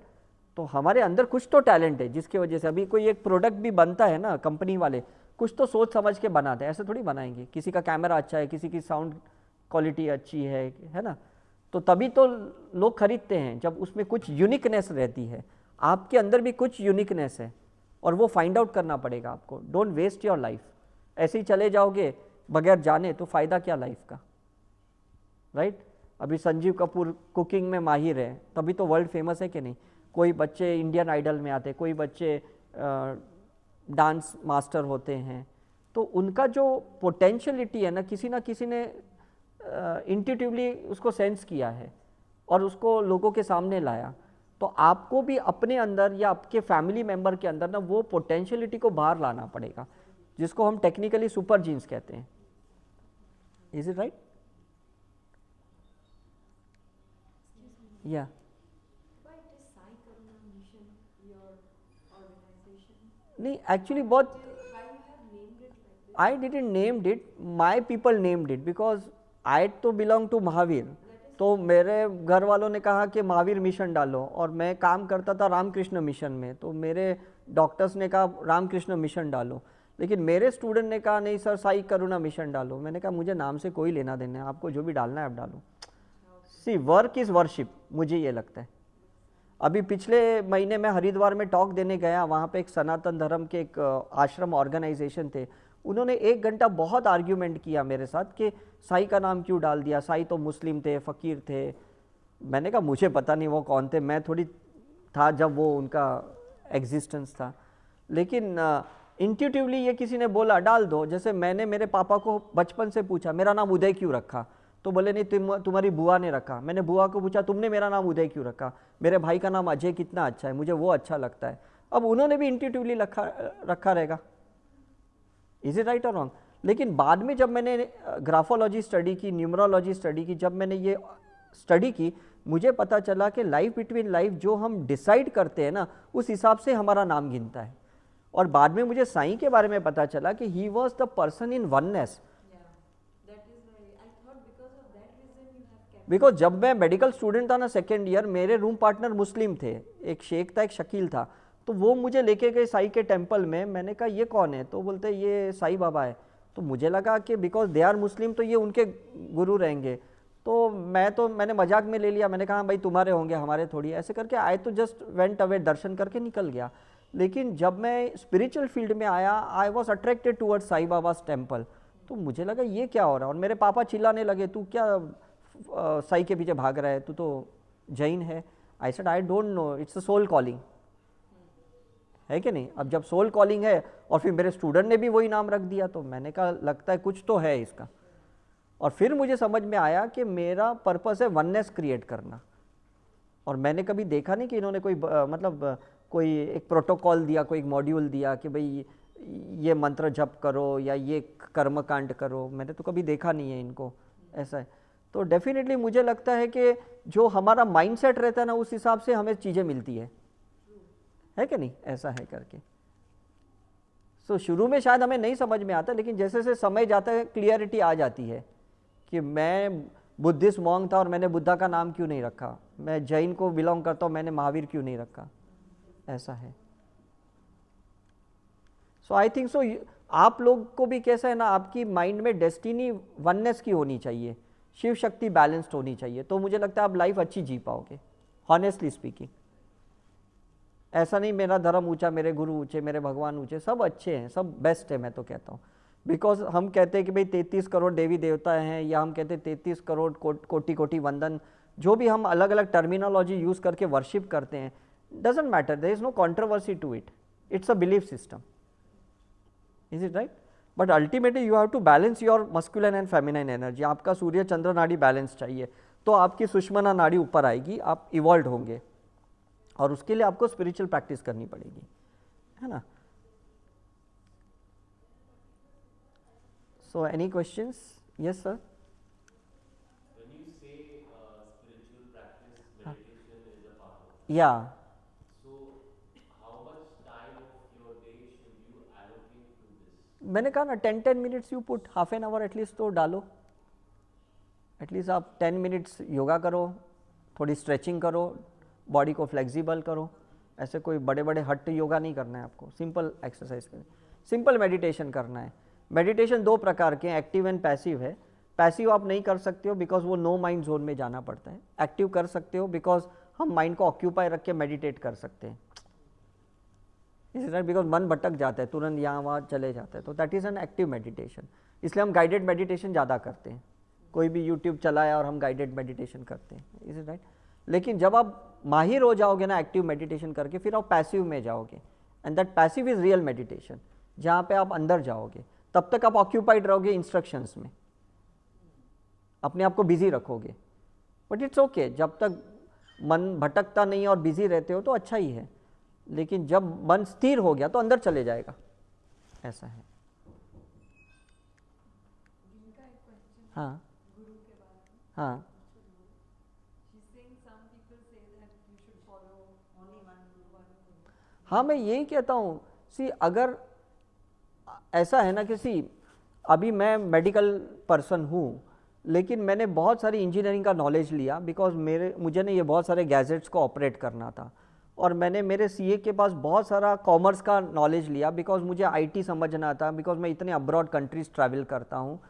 तो हमारे अंदर कुछ तो टैलेंट है जिसकी वजह से अभी कोई एक प्रोडक्ट भी बनता है ना, कंपनी वाले कुछ तो सोच समझ के बनाते हैं, ऐसे थोड़ी बनाएंगे। किसी का कैमरा अच्छा है, किसी की साउंड क्वालिटी अच्छी है ना, तो तभी तो लोग खरीदते हैं जब उसमें कुछ यूनिकनेस रहती है। आपके अंदर भी कुछ यूनिकनेस है और वो फाइंड आउट करना पड़ेगा आपको। डोंट वेस्ट योर लाइफ, ऐसे ही चले जाओगे बगैर जाने तो फ़ायदा क्या लाइफ का, राइट? अभी संजीव कपूर कुकिंग में माहिर है, तभी तो वर्ल्ड फेमस है कि नहीं। कोई बच्चे इंडियन आइडल में आते, कोई बच्चे डांस मास्टर होते हैं, तो उनका जो पोटेंशियलिटी है ना किसी ने इंट्यूटिवली उसको सेंस किया है और उसको लोगों के सामने लाया। तो आपको भी अपने अंदर या आपके फैमिली मेम्बर के अंदर ना वो पोटेंशियलिटी को बाहर लाना पड़ेगा, जिसको हम टेक्निकली सुपर जीन्स कहते हैं। Is it right? Yeah. Why it is Sai Karuna Mission, your organization? नहीं, एक्चुअली बहुत Why you have named it like this? I didn't named it, my people named it because I तो belong to Mahavir, तो मेरे घर वालों ने कहा कि महावीर मिशन डालो, और मैं काम करता था रामकृष्ण मिशन में, तो मेरे डॉक्टर्स ने कहा रामकृष्ण मिशन डालो, लेकिन मेरे स्टूडेंट ने कहा नहीं सर साई करुणा मिशन डालो। मैंने कहा मुझे नाम से कोई लेना देना है, आपको जो भी डालना है आप डालो। सी वर्क इज़ वर्शिप, मुझे ये लगता है। अभी पिछले महीने मैं हरिद्वार में टॉक देने गया, वहाँ पे एक सनातन धर्म के एक आश्रम ऑर्गेनाइजेशन थे, उन्होंने 1 घंटा बहुत आर्ग्यूमेंट किया मेरे साथ कि साई का नाम क्यों डाल दिया, साई तो मुस्लिम थे, फ़कीर थे। मैंने कहा मुझे पता नहीं वो कौन थे, मैं थोड़ी था जब वो उनका एग्जिस्टेंस था, लेकिन इंट्यूटिवली ये किसी ने बोला डाल दो। जैसे मैंने मेरे पापा को बचपन से पूछा मेरा नाम उदय क्यों रखा, तो बोले नहीं तुम्हारी बुआ ने रखा। मैंने बुआ को पूछा तुमने मेरा नाम उदय क्यों रखा, मेरे भाई का नाम अजय कितना अच्छा है, मुझे वो अच्छा लगता है। अब उन्होंने भी इंट्यूटिवली रखा रहेगा, इज इट राइट और रॉन्ग। लेकिन बाद में जब मैंने ग्राफोलॉजी स्टडी की, न्यूमरोलॉजी स्टडी की, जब मैंने ये स्टडी की, मुझे पता चला कि लाइफ बिटवीन लाइफ जो हम डिसाइड करते हैं ना, उस हिसाब से हमारा नाम गिनता है। और बाद में मुझे साईं के बारे में पता चला कि he was the person in oneness. Because जब मैं मेडिकल स्टूडेंट था ना, 2nd ईयर, मेरे रूम पार्टनर मुस्लिम थे, एक शेख था एक शकील था, तो वो मुझे लेके गए साई के टेम्पल में। मैंने कहा ये कौन है, तो बोलते ये साई बाबा है। तो मुझे लगा कि बिकॉज दे आर मुस्लिम तो ये उनके गुरु रहेंगे, तो मैंने मजाक में ले लिया। मैंने कहा भाई तुम्हारे होंगे हमारे थोड़ी, ऐसे करके आए तो जस्ट वेंट अवे, दर्शन करके निकल गया। लेकिन जब मैं स्पिरिचुअल फील्ड में आया, I was attracted towards Sai Baba's temple, तो मुझे लगा ये क्या हो रहा है। और मेरे पापा चिल्लाने लगे तू क्या साई के पीछे भाग रहा है, तू तो जैन है। I said I don't know, it's a soul calling, है कि नहीं। अब जब सोल कॉलिंग है और फिर मेरे स्टूडेंट ने भी वही नाम रख दिया, तो मैंने कहा लगता है कुछ तो है इसका। और फिर मुझे समझ में आया कि मेरा पर्पस है वननेस क्रिएट करना। और मैंने कभी देखा नहीं कि इन्होंने कोई मतलब कोई एक प्रोटोकॉल दिया, कोई एक मॉड्यूल दिया कि भाई ये मंत्र जप करो या ये कर्मकांड करो, मैंने तो कभी देखा नहीं है इनको ऐसा है। तो डेफिनेटली मुझे लगता है कि जो हमारा माइंडसेट रहता है ना, उस हिसाब से हमें चीज़ें मिलती है कि नहीं, ऐसा है करके। सो शुरू में शायद हमें नहीं समझ में आता, लेकिन जैसे जैसे समय जाता है क्लियरिटी आ जाती है कि मैं बुद्धिस्ट मॉन्क था और मैंने बुद्धा का नाम क्यों नहीं रखा, मैं जैन को बिलोंग करता हूँ मैंने महावीर क्यों नहीं रखा, ऐसा है। सो आई थिंक सो आप लोग को भी कैसा है ना, आपकी माइंड में डेस्टिनी वननेस की होनी चाहिए, शिव शक्ति बैलेंस्ड होनी चाहिए, तो मुझे लगता है आप लाइफ अच्छी जी पाओगे, हॉनेस्टली स्पीकिंग। ऐसा नहीं मेरा धर्म ऊंचा, मेरे गुरु ऊंचे, मेरे भगवान ऊंचे, सब अच्छे हैं, सब बेस्ट है, मैं तो कहता हूँ। बिकॉज हम कहते हैं कि भाई 33 करोड़ देवी देवता हैं, या हम कहते हैं 33 करोड़ कोटि कोटि वंदन, जो भी हम अलग अलग टर्मिनोलॉजी यूज़ करके वर्शिप करते हैं, doesn't matter, there is no controversy to it, it's a belief system, is it right. But ultimately you have to balance your masculine and feminine energy. आपका सूर्य चंद्र नाड़ी बैलेंस चाहिए, तो आपकी सुषमना नाड़ी ऊपर आएगी, आप इवॉल्व होंगे, और उसके लिए आपको स्पिरिचुअल प्रैक्टिस करनी पड़ेगी, है ना। So any questions? Yes sir. When you say spiritual practice, meditation is a part of it. Yeah. So, how much time of your day should you allocate to this? मैंने कहा ना 10 minutes you put, half an hour at least तो डालो। At least आप 10 minutes yoga करो, थोड़ी stretching करो, body को फ्लेक्सिबल करो। ऐसे कोई बड़े बड़े हट योगा नहीं करना है आपको, सिंपल एक्सरसाइज करें, सिंपल मेडिटेशन करना है। मेडिटेशन 2 प्रकार के हैं, एक्टिव एंड पैसिव है। पैसिव आप नहीं कर सकते हो बिकॉज वो नो माइंड जोन में जाना पड़ता है। एक्टिव कर सकते हो बिकॉज हम माइंड को ऑक्यूपाई रख के मेडिटेट कर सकते हैं, बिकॉज मन भटक जाता है, तुरंत यहाँ वहाँ चले जाता है, तो that is an active meditation. इसलिए हम गाइडेड मेडिटेशन ज़्यादा करते हैं, कोई भी यूट्यूब चलाया और हम गाइडेड मेडिटेशन करते हैं, इज इट राइट। लेकिन जब आप माहिर हो जाओगे ना एक्टिव मेडिटेशन करके, फिर आप पैसिव में जाओगे, and that passive is real meditation, जहाँ पे आप अंदर जाओगे। तब तक आप ऑक्यूपाइड रहोगे इंस्ट्रक्शंस में, अपने आप को बिजी रखोगे, बट इट्स ओके, जब तक मन भटकता नहीं और बिजी रहते हो तो अच्छा ही है। लेकिन जब मन स्थिर हो गया तो अंदर चले जाएगा, ऐसा है। जिनका एक क्वेश्चन हाँ Guru के बारे में. हाँ She's saying some people say that you should follow only one Guru. हाँ, मैं यही कहता हूँ सी अगर ऐसा है ना कि सी अभी मैं मेडिकल पर्सन हूँ, लेकिन मैंने बहुत सारी इंजीनियरिंग का नॉलेज लिया बिकॉज मुझे ना ये बहुत सारे गैजेट्स को ऑपरेट करना था, और मैंने मेरे सीए के पास बहुत सारा कॉमर्स का नॉलेज लिया बिकॉज मुझे आईटी समझना था, बिकॉज मैं इतने अब्रॉड कंट्रीज ट्रैवल करता हूँ।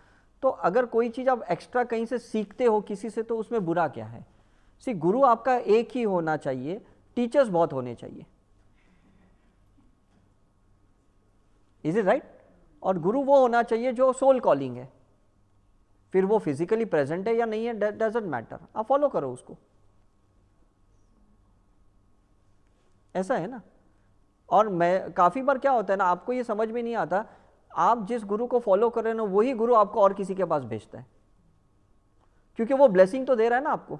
तो अगर कोई चीज़ आप एक्स्ट्रा कहीं से सीखते हो किसी से तो उसमें बुरा क्या है? सी गुरु आपका एक ही होना चाहिए, टीचर्स बहुत होने चाहिए। Is it right? और गुरु वो होना चाहिए जो सोल कॉलिंग है, फिर वो फिजिकली प्रेजेंट है या नहीं है डजंट मैटर, आप फॉलो करो उसको। ऐसा है ना। और मैं काफ़ी बार क्या होता है ना, आपको ये समझ में नहीं आता, आप जिस गुरु को फॉलो कर रहे हो ना वही गुरु आपको और किसी के पास भेजता है, क्योंकि वो ब्लेसिंग तो दे रहा है ना आपको।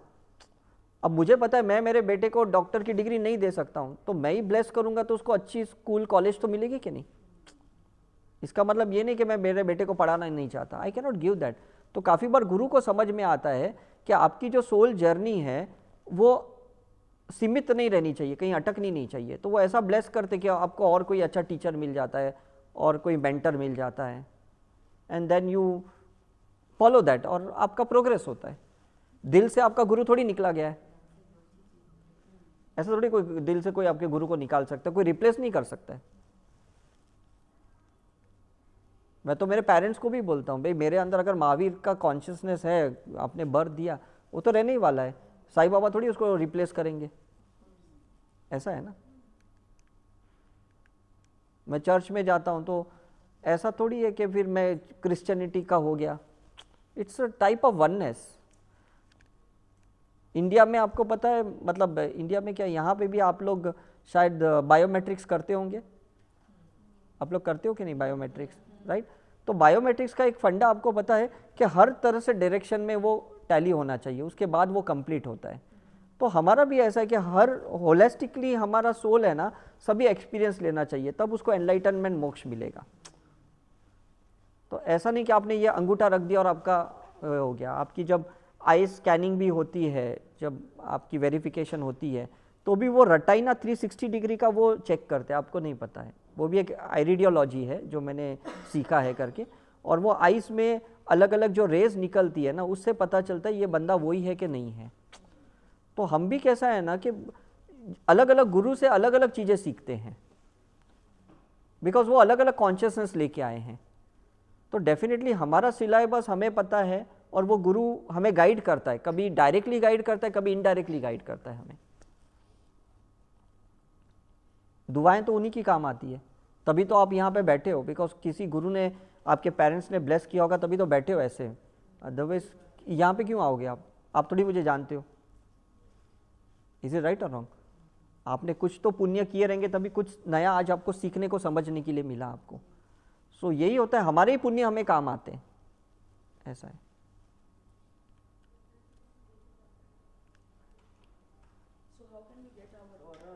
अब मुझे पता है मैं मेरे बेटे को डॉक्टर की डिग्री नहीं दे सकता हूँ, तो मैं ही ब्लेस करूँगा तो उसको अच्छी स्कूल कॉलेज तो मिलेगी कि नहीं। इसका मतलब ये नहीं कि मैं मेरे बेटे को पढ़ाना नहीं चाहता, I can not give that. तो काफ़ी बार गुरु को समझ में आता है कि आपकी जो सोल जर्नी है वो सीमित नहीं रहनी चाहिए, कहीं अटकनी नहीं चाहिए, तो वो ऐसा ब्लेस करते कि आपको और कोई अच्छा टीचर मिल जाता है और कोई मेंटर मिल जाता है, and then you follow that और आपका प्रोग्रेस होता है। दिल से आपका गुरु थोड़ी निकला गया है, ऐसा थोड़ी कोई दिल से कोई आपके गुरु को निकाल सकता है, कोई रिप्लेस नहीं कर सकता है। मैं तो मेरे पेरेंट्स को भी बोलता हूँ, भाई मेरे अंदर अगर महावीर का कॉन्शियसनेस है, आपने बर्थ दिया, वो तो रहने ही वाला है, साईं बाबा थोड़ी उसको रिप्लेस करेंगे, ऐसा है ना। मैं चर्च में जाता हूँ तो ऐसा थोड़ी है कि फिर मैं क्रिश्चियनिटी का हो गया, it's a type of oneness. India में आपको पता है, मतलब इंडिया में क्या, यहाँ पे भी आप लोग शायद बायोमेट्रिक्स करते होंगे, आप लोग करते हो कि नहीं बायोमेट्रिक्स, राइट? तो बायोमेट्रिक्स का एक फंडा आपको पता है कि हर तरह से डायरेक्शन में वो टैली होना चाहिए, उसके बाद वो कंप्लीट होता है। तो हमारा भी ऐसा है कि हर होलिस्टिकली हमारा सोल है ना, सभी एक्सपीरियंस लेना चाहिए, तब उसको एनलाइटनमेंट मोक्ष मिलेगा। तो ऐसा नहीं कि आपने ये अंगूठा रख दिया और आपका हो गया। आपकी जब आई स्कैनिंग भी होती है, जब आपकी वेरिफिकेशन होती है, तो भी वो रटाइना 360 डिग्री का वो चेक करते हैं, आपको नहीं पता है, वो भी एक आइरिडियोलॉजी है जो मैंने सीखा है करके। और वो आइस में अलग अलग जो रेज निकलती है ना, उससे पता चलता है ये बंदा वही है कि नहीं है। तो हम भी कैसा है ना कि अलग अलग गुरु से अलग अलग चीज़ें सीखते हैं, बिकॉज वो अलग अलग कॉन्शियसनेस लेके आए हैं। तो डेफिनेटली हमारा सिलेबस हमें पता है और वो गुरु हमें गाइड करता है, कभी डायरेक्टली गाइड करता है, कभी इनडायरेक्टली गाइड करता है हमें। दुआएं तो उन्हीं की काम आती है, तभी तो आप यहाँ पे बैठे हो, बिकॉज किसी गुरु ने, आपके पेरेंट्स ने ब्लेस किया होगा, तभी तो बैठे हो ऐसे, अदरवाइज यहाँ पे क्यों आओगे आप थोड़ी मुझे जानते हो। इज इट राइट और रॉन्ग? आपने कुछ तो पुण्य किए रहेंगे, तभी कुछ नया आज आपको सीखने को समझने के लिए मिला आपको। सो यही होता है, हमारे ही पुण्य हमें काम आते हैं, ऐसा है। So how can we get our aura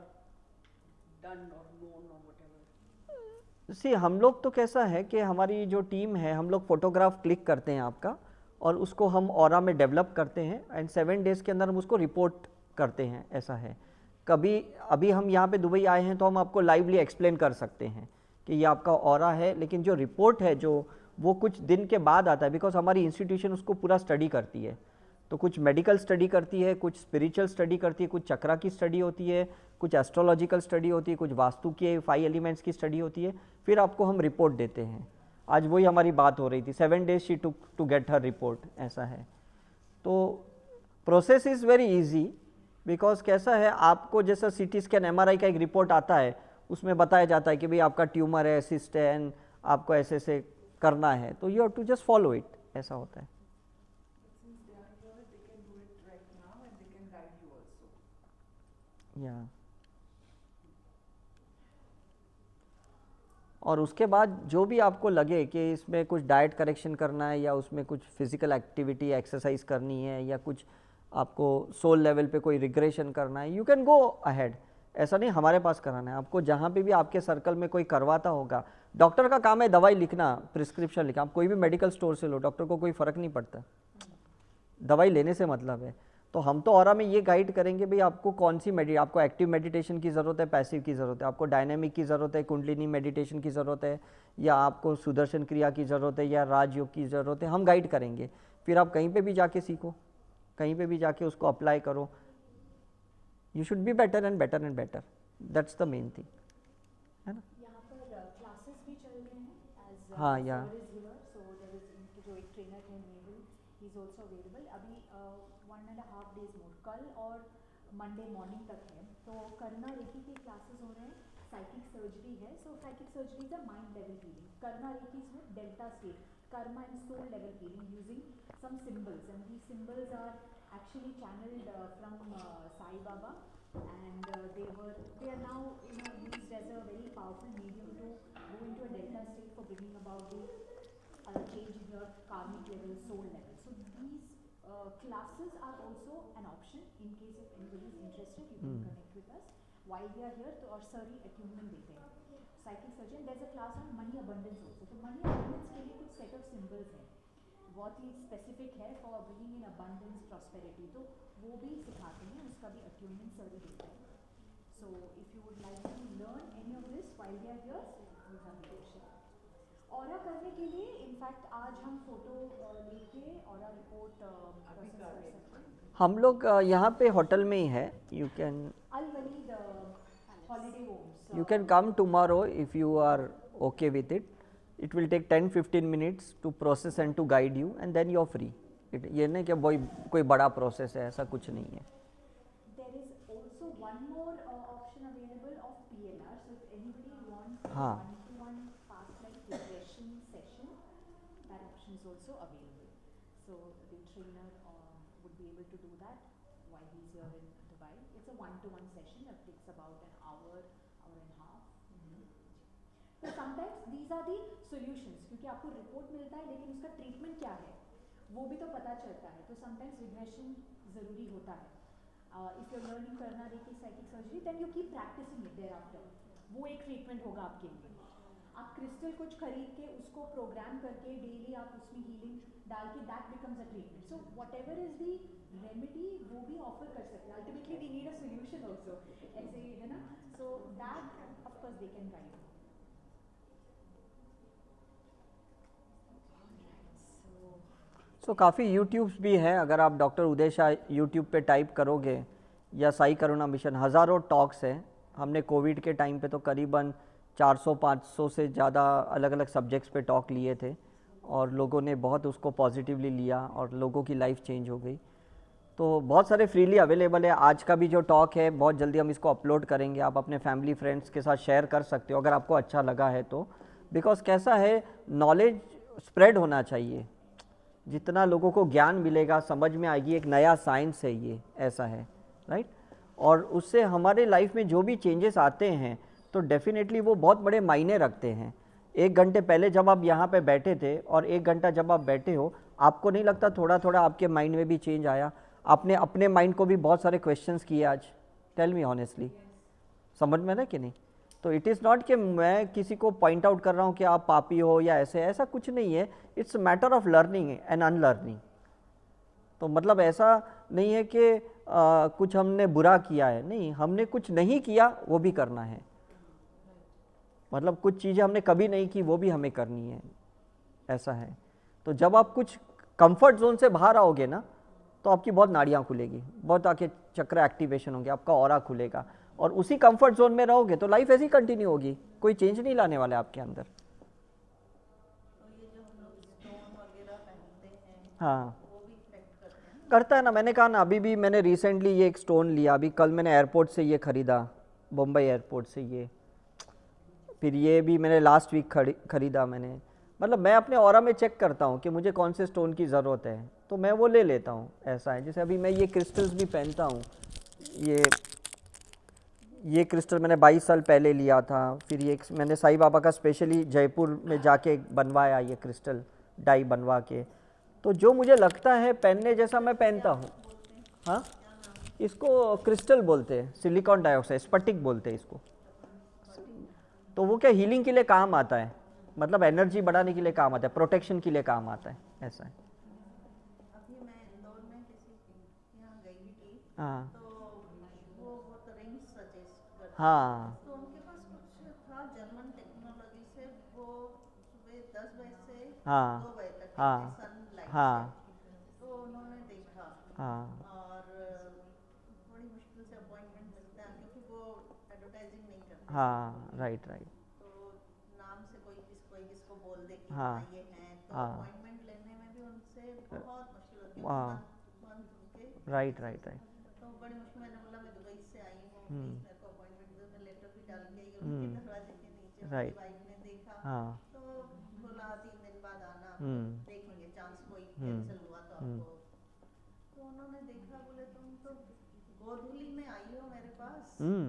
done or known or whatever? सी हम लोग तो कैसा है कि हमारी जो टीम है, हम लोग फोटोग्राफ क्लिक करते हैं आपका, और उसको हम ऑरा में डेवलप करते हैं, एंड 7 डेज़ के अंदर हम उसको रिपोर्ट करते हैं, ऐसा है। कभी अभी हम यहाँ पे दुबई आए हैं तो हम आपको लाइवली एक्सप्लेन कर सकते हैं कि ये आपका ऑरा है, लेकिन जो रिपोर्ट है जो वो कुछ दिन के बाद आता है, बिकॉज हमारी इंस्टीट्यूशन उसको पूरा स्टडी करती है। तो कुछ मेडिकल स्टडी करती है, कुछ स्पिरिचुअल स्टडी करती है, कुछ चक्रा की स्टडी होती है, कुछ एस्ट्रोलॉजिकल स्टडी होती है, कुछ वास्तु के 5 एलिमेंट्स की स्टडी होती है, फिर आपको हम रिपोर्ट देते हैं। आज वही हमारी बात हो रही थी, 7 days she to get her report, ऐसा है। तो process is very easy, because कैसा है, आपको जैसा CT स्कैन MRI का एक रिपोर्ट आता है, उसमें बताया जाता है कि भाई आपका ट्यूमर है, सिस्ट है, एंड आपको ऐसे ऐसे करना है, तो you have to just follow it, ऐसा होता है। Since they are here, they can do it right now and they can guide you also. या और उसके बाद जो भी आपको लगे कि इसमें कुछ डाइट करेक्शन करना है, या उसमें कुछ फिजिकल एक्टिविटी एक्सरसाइज करनी है, या कुछ आपको सोल लेवल पे कोई रिग्रेशन करना है, यू कैन गो अहेड। ऐसा नहीं हमारे पास कराना है, आपको जहाँ पे भी आपके सर्कल में कोई करवाता होगा, डॉक्टर का काम है दवाई लिखना, प्रिस्क्रिप्शन लिखना। आप कोई भी मेडिकल स्टोर से लो, डॉक्टर को कोई फ़र्क नहीं पड़ता, दवाई लेने से मतलब है। तो हम तो ऑरा में ये गाइड करेंगे भाई आपको कौन सी आपको एक्टिव मेडिटेशन की ज़रूरत है, पैसिव की ज़रूरत है, आपको डायनेमिक की ज़रूरत है, कुंडलिनी मेडिटेशन की ज़रूरत है, या आपको सुदर्शन क्रिया की ज़रूरत है, या राजयोग की ज़रूरत है, हम गाइड करेंगे। फिर आप कहीं पे भी जाके सीखो, कहीं पे भी जाके उसको अप्लाई करो। You should be better and better and better, that's the main thing, है ना। यहाँ पर क्लासेस भी चल रहे हैं एज हाँ, या सो देयर इज इनके जो एक ट्रेनर है Mehul, he is also available. अभी 1.5 days मोर, कल और मंडे मॉर्निंग तक है। तो करना रेकी के क्लासेस हो रहे हैं, साइकिक सर्जरी है। So psychic surgery is a mind level healing, करना reiki is with delta state, karma and soul level healing using some symbols, and these symbols are actually channeled from Sai Baba, and they are now used as a very powerful medium to go into a delta state for bringing about the change in your karmic level, soul level. So these classes are also an option in case if anybody is interested. You can connect with us while we are here. तो और sir ही attunement देते हैं, psychic surgeon. There's a class on money abundance also. तो money abundance के लिए कुछ set of symbols हैं, बहुत ही स्पेसिफिक है for bringing in abundance prosperity, तो वो भी सिखाते हैं, उसका भी अट्यूनमेंट सर ही देते हैं। So if you would like to learn any of this while we are here, we have to share. Aura करने के लिए इनफैक्ट आज हम फोटो लेके ऑरा रिपोर्ट प्रोसेस कर सकते हैं। हम लोग यहाँ पे होटल में ही है, you can Al Waleed holiday homes, you can come tomorrow if you are okay with it. It will take 10-15 minutes to process and to guide you, and then you are free. ये नहीं कि कोई बड़ा process है, ऐसा कुछ नहीं है। there is also one more option available of PLR. So if anybody wants हाँ। one-to-one past life regression session, that option is also available. So the trainer would be able to do that while he's here in Dubai. It's a one-to-one session that takes about an hour, hour and a half. So sometimes these are the solutions, क्योंकि आपको report मिलता है लेकिन उसका treatment क्या है वो भी तो पता चलता है। तो समटाइम्स रिग्रेशन ज़रूरी होता है। इफ़ यू लर्निंग करना reiki psychic surgery, then you keep practising it thereafter, वो एक ट्रीटमेंट होगा आपके लिए। आप क्रिस्टल कुछ खरीद के उसको प्रोग्राम करके डेली आप उसमें हीलिंग डाल के that becomes a treatment. So whatever is the remedy वो भी ऑफर कर सकते हैं। Ultimately we need a solution also, ऐसे है ना। So that of course they can guide. So काफ़ी यूट्यूब्स भी हैं, अगर आप डॉक्टर उदय शाह यूट्यूब पे टाइप करोगे, या साई करुणा मिशन, हज़ारों टॉक्स हैं। हमने कोविड के टाइम पे तो करीबन 400-500 से ज़्यादा अलग अलग सब्जेक्ट्स पे टॉक लिए थे, और लोगों ने बहुत उसको पॉजिटिवली लिया और लोगों की लाइफ चेंज हो गई। तो बहुत सारे फ्रीली अवेलेबल है। आज का भी जो टॉक है बहुत जल्दी हम इसको अपलोड करेंगे, आप अपने फैमिली फ्रेंड्स के साथ शेयर कर सकते हो अगर आपको अच्छा लगा है तो। बिकॉज कैसा है, नॉलेज स्प्रेड होना चाहिए, जितना लोगों को ज्ञान मिलेगा, समझ में आएगी, एक नया साइंस है ये, ऐसा है, राइट। और उससे हमारे लाइफ में जो भी चेंजेस आते हैं तो डेफिनेटली वो बहुत बड़े मायने रखते हैं। 1 घंटे पहले जब आप यहाँ पे बैठे थे और 1 घंटा जब आप बैठे हो, आपको नहीं लगता थोड़ा थोड़ा आपके माइंड में भी चेंज आया? आपने अपने माइंड को भी बहुत सारे क्वेश्चंस किए आज, टेल मी ऑनेस्टली, समझ में ना कि नहीं? तो इट इज़ नॉट कि मैं किसी को पॉइंट आउट कर रहा हूँ कि आप पापी हो या ऐसे, ऐसा कुछ नहीं है। It's matter of learning and unlearning. तो मतलब ऐसा नहीं है कि कुछ हमने बुरा किया है, नहीं, हमने कुछ नहीं किया वो भी करना है। मतलब कुछ चीज़ें हमने कभी नहीं की वो भी हमें करनी है, ऐसा है। तो जब आप कुछ कंफर्ट जोन से बाहर आओगे ना तो आपकी बहुत नाड़ियाँ खुलेगी, बहुत आके चक्र एक्टिवेशन होंगे, आपका ऑरा खुलेगा, और उसी कंफर्ट जोन में रहोगे तो लाइफ ऐसी ही कंटिन्यू होगी, कोई चेंज नहीं लाने वाले आपके अंदर। तो ये जो हम लोग स्टोन वगैरह पहनते हैं हाँ, वो भी इफेक्ट करते हैं। करता है ना। मैंने कहा ना, अभी भी मैंने रिसेंटली ये एक स्टोन लिया, अभी कल मैंने एयरपोर्ट से ये ख़रीदा, बम्बई एयरपोर्ट से ये, फिर ये भी मैंने लास्ट वीक ख़रीदा मैंने। मतलब मैं अपने ऑरा में चेक करता हूँ कि मुझे कौन से स्टोन की ज़रूरत है तो मैं वो ले लेता हूँ, ऐसा है। जैसे अभी मैं ये क्रिस्टल्स भी पहनता हूँ, ये क्रिस्टल मैंने 22 साल पहले लिया था। फिर ये मैंने साईं बाबा का स्पेशली जयपुर में जाके बनवाया, ये क्रिस्टल डाई बनवा के। तो जो मुझे लगता है पहनने जैसा मैं पहनता हूँ। हाँ, इसको क्रिस्टल बोलते हैं, सिलिकॉन डाइऑक्साइड, स्फटिक बोलते हैं इसको। तो वो क्या हीलिंग के लिए काम आता है। मतलब एनर्जी बढ़ाने के लिए काम आता है, प्रोटेक्शन के लिए काम आता है, ऐसा है। अभी मैं इंदौर में किसी के यहाँ गई थी, हाँ तो वो बहुत रिंग सजेस्ट करते हाँ तो उनके पास कुछ था जर्मन टेक्नोलॉजी से, वो सुबह 10 बजे से हाँ 2 बजे तक हाँ सनलाइट हाँ तो उन्होंने देखा हाँ और बड़ी मुश्किल से अपॉइंटमेंट मिलता है क्योंकि वो एडवर्टाइजिंग नहीं करते। हाँ, राइट राइट, तो नाम से कोई किसको बोल दे कि हाँ, हाँ ये हैं, तो हाँ। अपॉइंटमेंट लेने में भी उनसे बहुत मुश्किल होती है। हाँ। मंथ के राइट राइट राइट, तो बड़ी मुश्किल, मैंने बोला मैं दुबई से आई हूँ, हम्म। प्लीज मेरे को अपॉइंटमेंट दो, मैं लेटर भी डाल के आई उनके दरवाजे के नीचे, मेरी राइट, वाइफ ने देखा हाँ तो बोला 3 दिन बाद आना, देखेंगे चांस कोई हम्म। कैंसिल हुआ तो आपको। तो उन्होंने देखा, बोले तुम तो गोधुली में आई हो मेरे पास, ये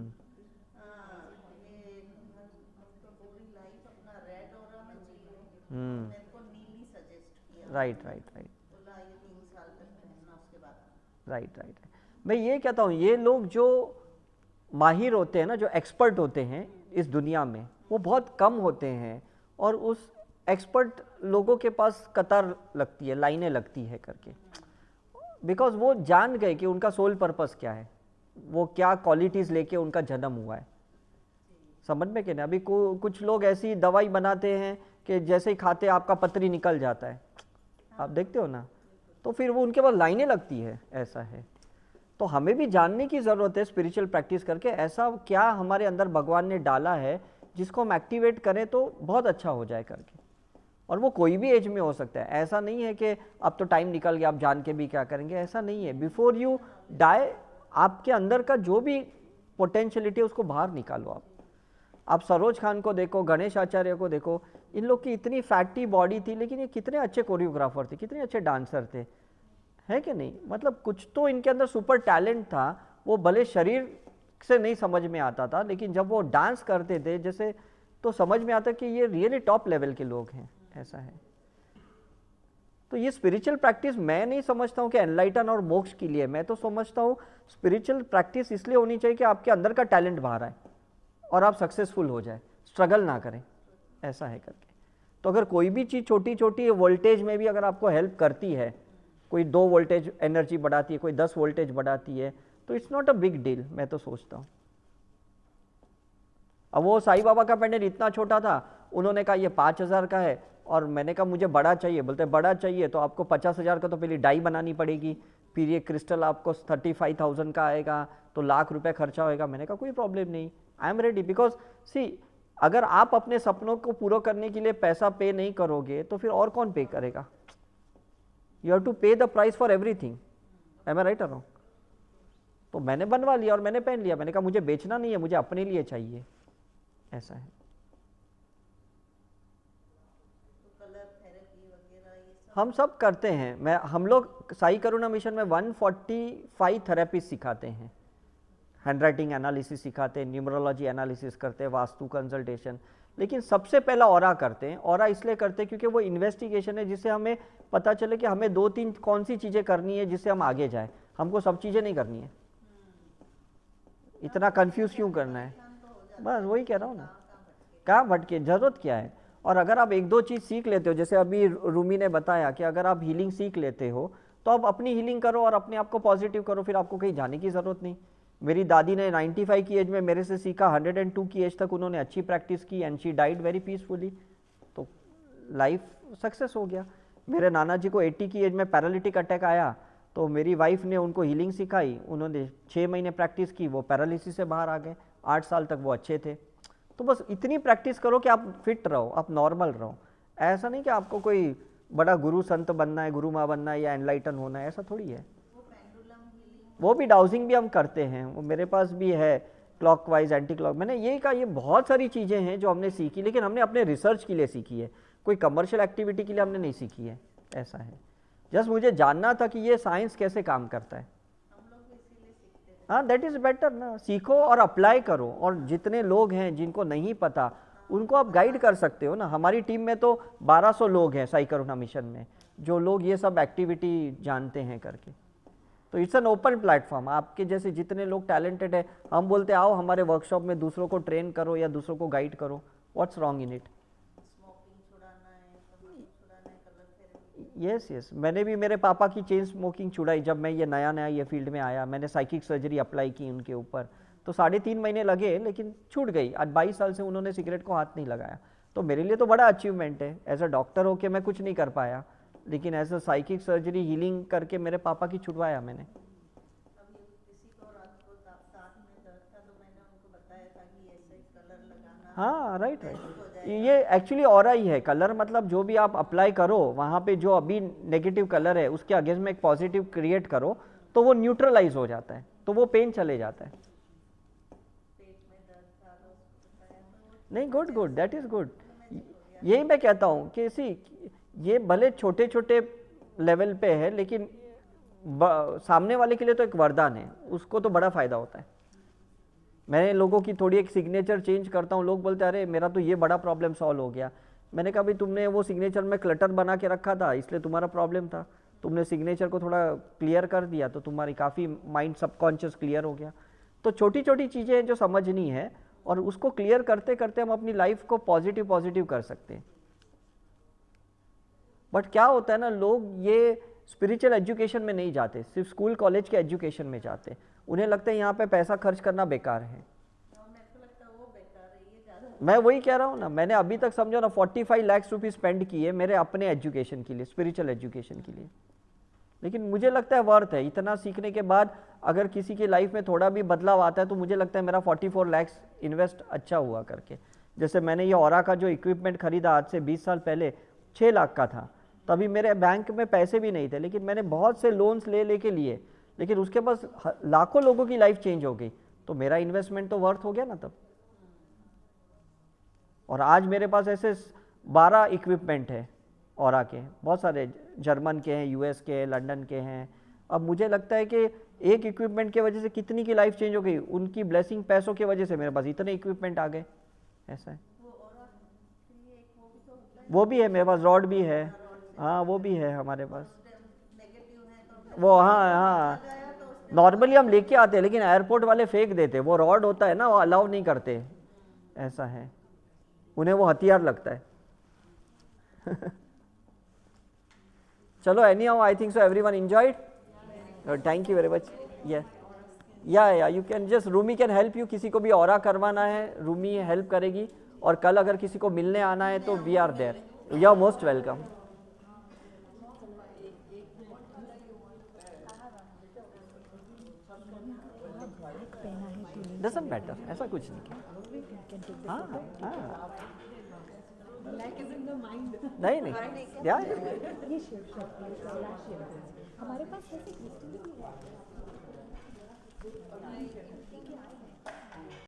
हम तो पूरी लाइफ अपना रेड ऑरा में जियो, मेरे को नीली सजेस्ट किया। राइट राइट राइट बोला ये 3 साल तक पहनना, उसके बाद राइट राइट। मैं ये कहता हूँ, ये लोग जो माहिर होते हैं ना, जो एक्सपर्ट होते हैं इस दुनिया में, वो बहुत कम होते हैं, और उस एक्सपर्ट लोगों के पास कतार लगती है, लाइनें लगती है करके, बिकॉज वो जान गए कि उनका सोल पर्पस क्या है, वो क्या क्वालिटीज़ लेके उनका जन्म हुआ है, समझ में कि नहीं। अभी कुछ लोग ऐसी दवाई बनाते हैं कि जैसे ही खाते आपका पथरी निकल जाता है, आप देखते हो ना, तो फिर वो उनके पास लाइनें लगती है, ऐसा है। तो हमें भी जानने की ज़रूरत है स्पिरिचुअल प्रैक्टिस करके, ऐसा क्या हमारे अंदर भगवान ने डाला है जिसको हम एक्टिवेट करें तो बहुत अच्छा हो जाए करके। और वो कोई भी एज में हो सकता है, ऐसा नहीं है कि अब तो टाइम निकल गया आप जान के भी क्या करेंगे, ऐसा नहीं है। बिफोर यू डाई आपके अंदर का जो भी पोटेंशियलिटी है उसको बाहर निकालो। आप सरोज खान को देखो, गणेश आचार्य को देखो, इन लोग की इतनी फैटी बॉडी थी, लेकिन ये कितने अच्छे कोरियोग्राफर थे, कितने अच्छे डांसर थे, है कि नहीं। मतलब कुछ तो इनके अंदर सुपर टैलेंट था, वो भले शरीर से नहीं समझ में आता था, लेकिन जब वो डांस करते थे जैसे, तो समझ में आता कि ये रियली टॉप लेवल के लोग हैं, ऐसा है। तो ये स्पिरिचुअल प्रैक्टिस मैं नहीं समझता हूँ कि एनलाइटन और मोक्ष के लिए, मैं तो समझता हूँ स्पिरिचुअल प्रैक्टिस इसलिए होनी चाहिए कि आपके अंदर का टैलेंट बाहर आए और आप सक्सेसफुल हो जाए, स्ट्रगल ना करें, ऐसा है करके। तो अगर कोई भी चीज़ छोटी छोटी वोल्टेज में भी अगर आपको हेल्प करती है, कोई 2 वोल्टेज एनर्जी बढ़ाती है, कोई 10 वोल्टेज बढ़ाती है, तो it's not a big deal, मैं तो सोचता हूँ। अब वो साईं बाबा का पेंडेंट इतना छोटा था, उन्होंने कहा ये 5000 का है, और मैंने कहा मुझे बड़ा चाहिए, बोलते बड़ा चाहिए तो आपको 50,000 का तो पहले डाई बनानी पड़ेगी, फिर ये क्रिस्टल आपको 35,000 का आएगा, तो लाख रुपए खर्चा होएगा। मैंने कहा कोई प्रॉब्लम नहीं, आई एम रेडी, बिकॉज सी अगर आप अपने सपनों को पूरा करने के लिए पैसा पे नहीं करोगे तो फिर और कौन पे करेगा। You have to pay the price for everything, am I right और रॉन्ग। तो मैंने बनवा लिया और मैंने पहन लिया, मैंने कहा मुझे बेचना नहीं है, मुझे अपने लिए चाहिए, ऐसा है। हम सब करते हैं, हम लोग साई करुणा मिशन में 145 थेरेपी सिखाते हैं, हैंडराइटिंग एनालिसिस सिखाते हैं, न्यूमरोलॉजी एनालिसिस करते हैं, वास्तु कंसल्टेशन, लेकिन सबसे पहला ऑरा करते हैं। ऑरा इसलिए करते हैं क्योंकि वो इन्वेस्टिगेशन है जिससे हमें पता चले कि हमें 2-3 कौन सी चीज़ें करनी है जिससे हम आगे जाएं। हमको सब चीज़ें नहीं करनी है, इतना कंफ्यूज क्यों करना है, बस वही कह रहा हूँ ना, कहाँ भटके, ज़रूरत क्या है। और अगर आप 1-2 चीज़ सीख लेते हो, जैसे अभी रूमी ने बताया कि अगर आप हीलिंग सीख लेते हो तो आप अपनी हीलिंग करो और अपने आप को पॉजिटिव करो, फिर आपको कहीं जाने की ज़रूरत नहीं। मेरी दादी ने 95 की एज में मेरे से सीखा, 102 की एज तक उन्होंने अच्छी प्रैक्टिस की and she died very peacefully, तो लाइफ सक्सेस हो गया। मेरे नाना जी को 80 की एज में पैरालिटिक अटैक आया, तो मेरी वाइफ ने उनको हीलिंग सिखाई, उन्होंने 6 महीने प्रैक्टिस की, वो पैरालिसिस से बाहर आ गए, 8 साल तक वो अच्छे थे। तो बस इतनी प्रैक्टिस करो कि आप फिट रहो, आप नॉर्मल रहो, ऐसा नहीं कि आपको कोई बड़ा गुरु संत बनना है, गुरु माँ बनना है या एनलाइटन होना है, ऐसा थोड़ी है। वो भी डाउजिंग भी हम करते हैं, वो मेरे पास भी है, क्लॉकवाइज एंटी क्लॉक। मैंने यही कहा, ये बहुत सारी चीज़ें हैं जो हमने सीखी, लेकिन हमने अपने रिसर्च के लिए सीखी है, कोई कमर्शियल एक्टिविटी के लिए हमने नहीं सीखी है, ऐसा है। जस्ट मुझे जानना था कि ये साइंस कैसे काम करता है। हाँ, दैट इज़ बेटर ना, सीखो और अप्लाई करो। और जितने लोग हैं जिनको नहीं पता उनको आप गाइड कर सकते हो ना। हमारी टीम में तो 1200 लोग हैं साई करुणा मिशन में, जो लोग ये सब एक्टिविटी जानते हैं करके। तो इट्स एन ओपन प्लेटफॉर्म, आपके जैसे जितने लोग टैलेंटेड है, हम बोलते आओ हमारे वर्कशॉप में दूसरों को ट्रेन करो या दूसरों को गाइड करो, what's wrong in it. Yes yes, मैंने भी मेरे पापा की चेन स्मोकिंग छुड़ाई जब मैं ये नया ये फील्ड में आया। मैंने साइकिक सर्जरी अप्लाई की उनके ऊपर, तो 3.5 महीने लगे लेकिन छूट गई। आज 22 साल से उन्होंने सिगरेट को हाथ नहीं लगाया। तो मेरे लिए तो बड़ा अचीवमेंट है। एज अ डॉक्टर होके मैं कुछ नहीं कर पाया, लेकिन as a psychic surgery healing करके मेरे पापा की छुड़वाया मैंने। अभी किसी को रात को दांत में दर्द था तो मैंने उनको बताया था कि ऐसे कलर लगाना। हाँ राइट राइट, ये एक्चुअली ऑरा ही है। कलर मतलब जो भी आप अप्लाई करो वहाँ पे जो अभी नेगेटिव कलर है उसके अगेंस्ट में एक पॉजिटिव क्रिएट करो तो वो न्यूट्रलाइज हो जाता है, तो वो पेन चले जाता है। पेट में दर्द था तो उसको बताया तो वो नहीं, good good, that is good. यही मैं कहता हूँ कि ये भले छोटे छोटे लेवल पे है, लेकिन सामने वाले के लिए तो एक वरदान है, उसको तो बड़ा फ़ायदा होता है। मैंने लोगों की थोड़ी एक सिग्नेचर चेंज करता हूँ, लोग बोलते हैं अरे मेरा तो ये बड़ा प्रॉब्लम सॉल्व हो गया। मैंने कहा भाई तुमने वो सिग्नेचर में क्लटर बना के रखा था इसलिए तुम्हारा प्रॉब्लम था, तुमने सिग्नेचर को थोड़ा क्लियर कर दिया तो तुम्हारी काफ़ी माइंड सबकॉन्शियस क्लियर हो गया। तो छोटी छोटी चीज़ें हैं जो समझनी है, और उसको क्लियर करते करते हम अपनी लाइफ को पॉजिटिव कर सकते हैं। बट क्या होता है ना, लोग ये स्पिरिचुअल एजुकेशन में नहीं जाते, सिर्फ स्कूल कॉलेज के एजुकेशन में जाते। उन्हें लगता है यहाँ पे पैसा खर्च करना बेकार है। मेरे को लगता है वो बेकार है, ये ज़्यादा। मैं वही कह रहा हूँ ना, मैंने अभी तक समझो ना 45 लाख रुपये स्पेंड किए मेरे अपने एजुकेशन के लिए, स्पिरिचुअल एजुकेशन के लिए। लेकिन मुझे लगता है वर्थ है। इतना सीखने के बाद अगर किसी की लाइफ में थोड़ा भी बदलाव आता है तो मुझे लगता है मेरा 44 लाख इन्वेस्ट अच्छा हुआ करके। जैसे मैंने ये ऑरा का जो इक्विपमेंट खरीदा आज से 20 साल पहले 6 लाख का था, तभी मेरे बैंक में पैसे भी नहीं थे, लेकिन मैंने बहुत से लोन्स ले लिए, लेकिन उसके पास लाखों लोगों की लाइफ चेंज हो गई, तो मेरा इन्वेस्टमेंट तो वर्थ हो गया ना तब। और आज मेरे पास ऐसे 12 इक्विपमेंट है ऑरा के, बहुत सारे जर्मन के हैं, यूएस के हैं, लंदन के हैं। अब मुझे लगता है कि एक इक्विपमेंट की वजह से कितनी की लाइफ चेंज हो गई, उनकी ब्लेसिंग पैसों की वजह से मेरे पास इतने इक्विपमेंट आ गए। ऐसा है, वो और एक वो भी तो होता है, वो भी है मेरे पास, रॉड भी है। हाँ वो भी है हमारे पास नेगेटिव है तो वो। हाँ, नॉर्मली हम लेके आते हैं लेकिन एयरपोर्ट वाले फेंक देते, वो रॉड होता है ना, वो अलाउ नहीं करते। ऐसा है, उन्हें वो हथियार लगता है। चलो, anyhow I think so everyone enjoyed. Thank you very much. या you can just, Rumi can help you. किसी को भी ऑरा करवाना है रूमी हेल्प करेगी, और कल अगर किसी को मिलने आना है तो we are there, you are most welcome. Doesn't matter, ऐसा कुछ नहीं। हाँ हाँ, Lack is in the mind. नहीं या ये शिव हमारे पास ऐसे क्रिस्टल भी है।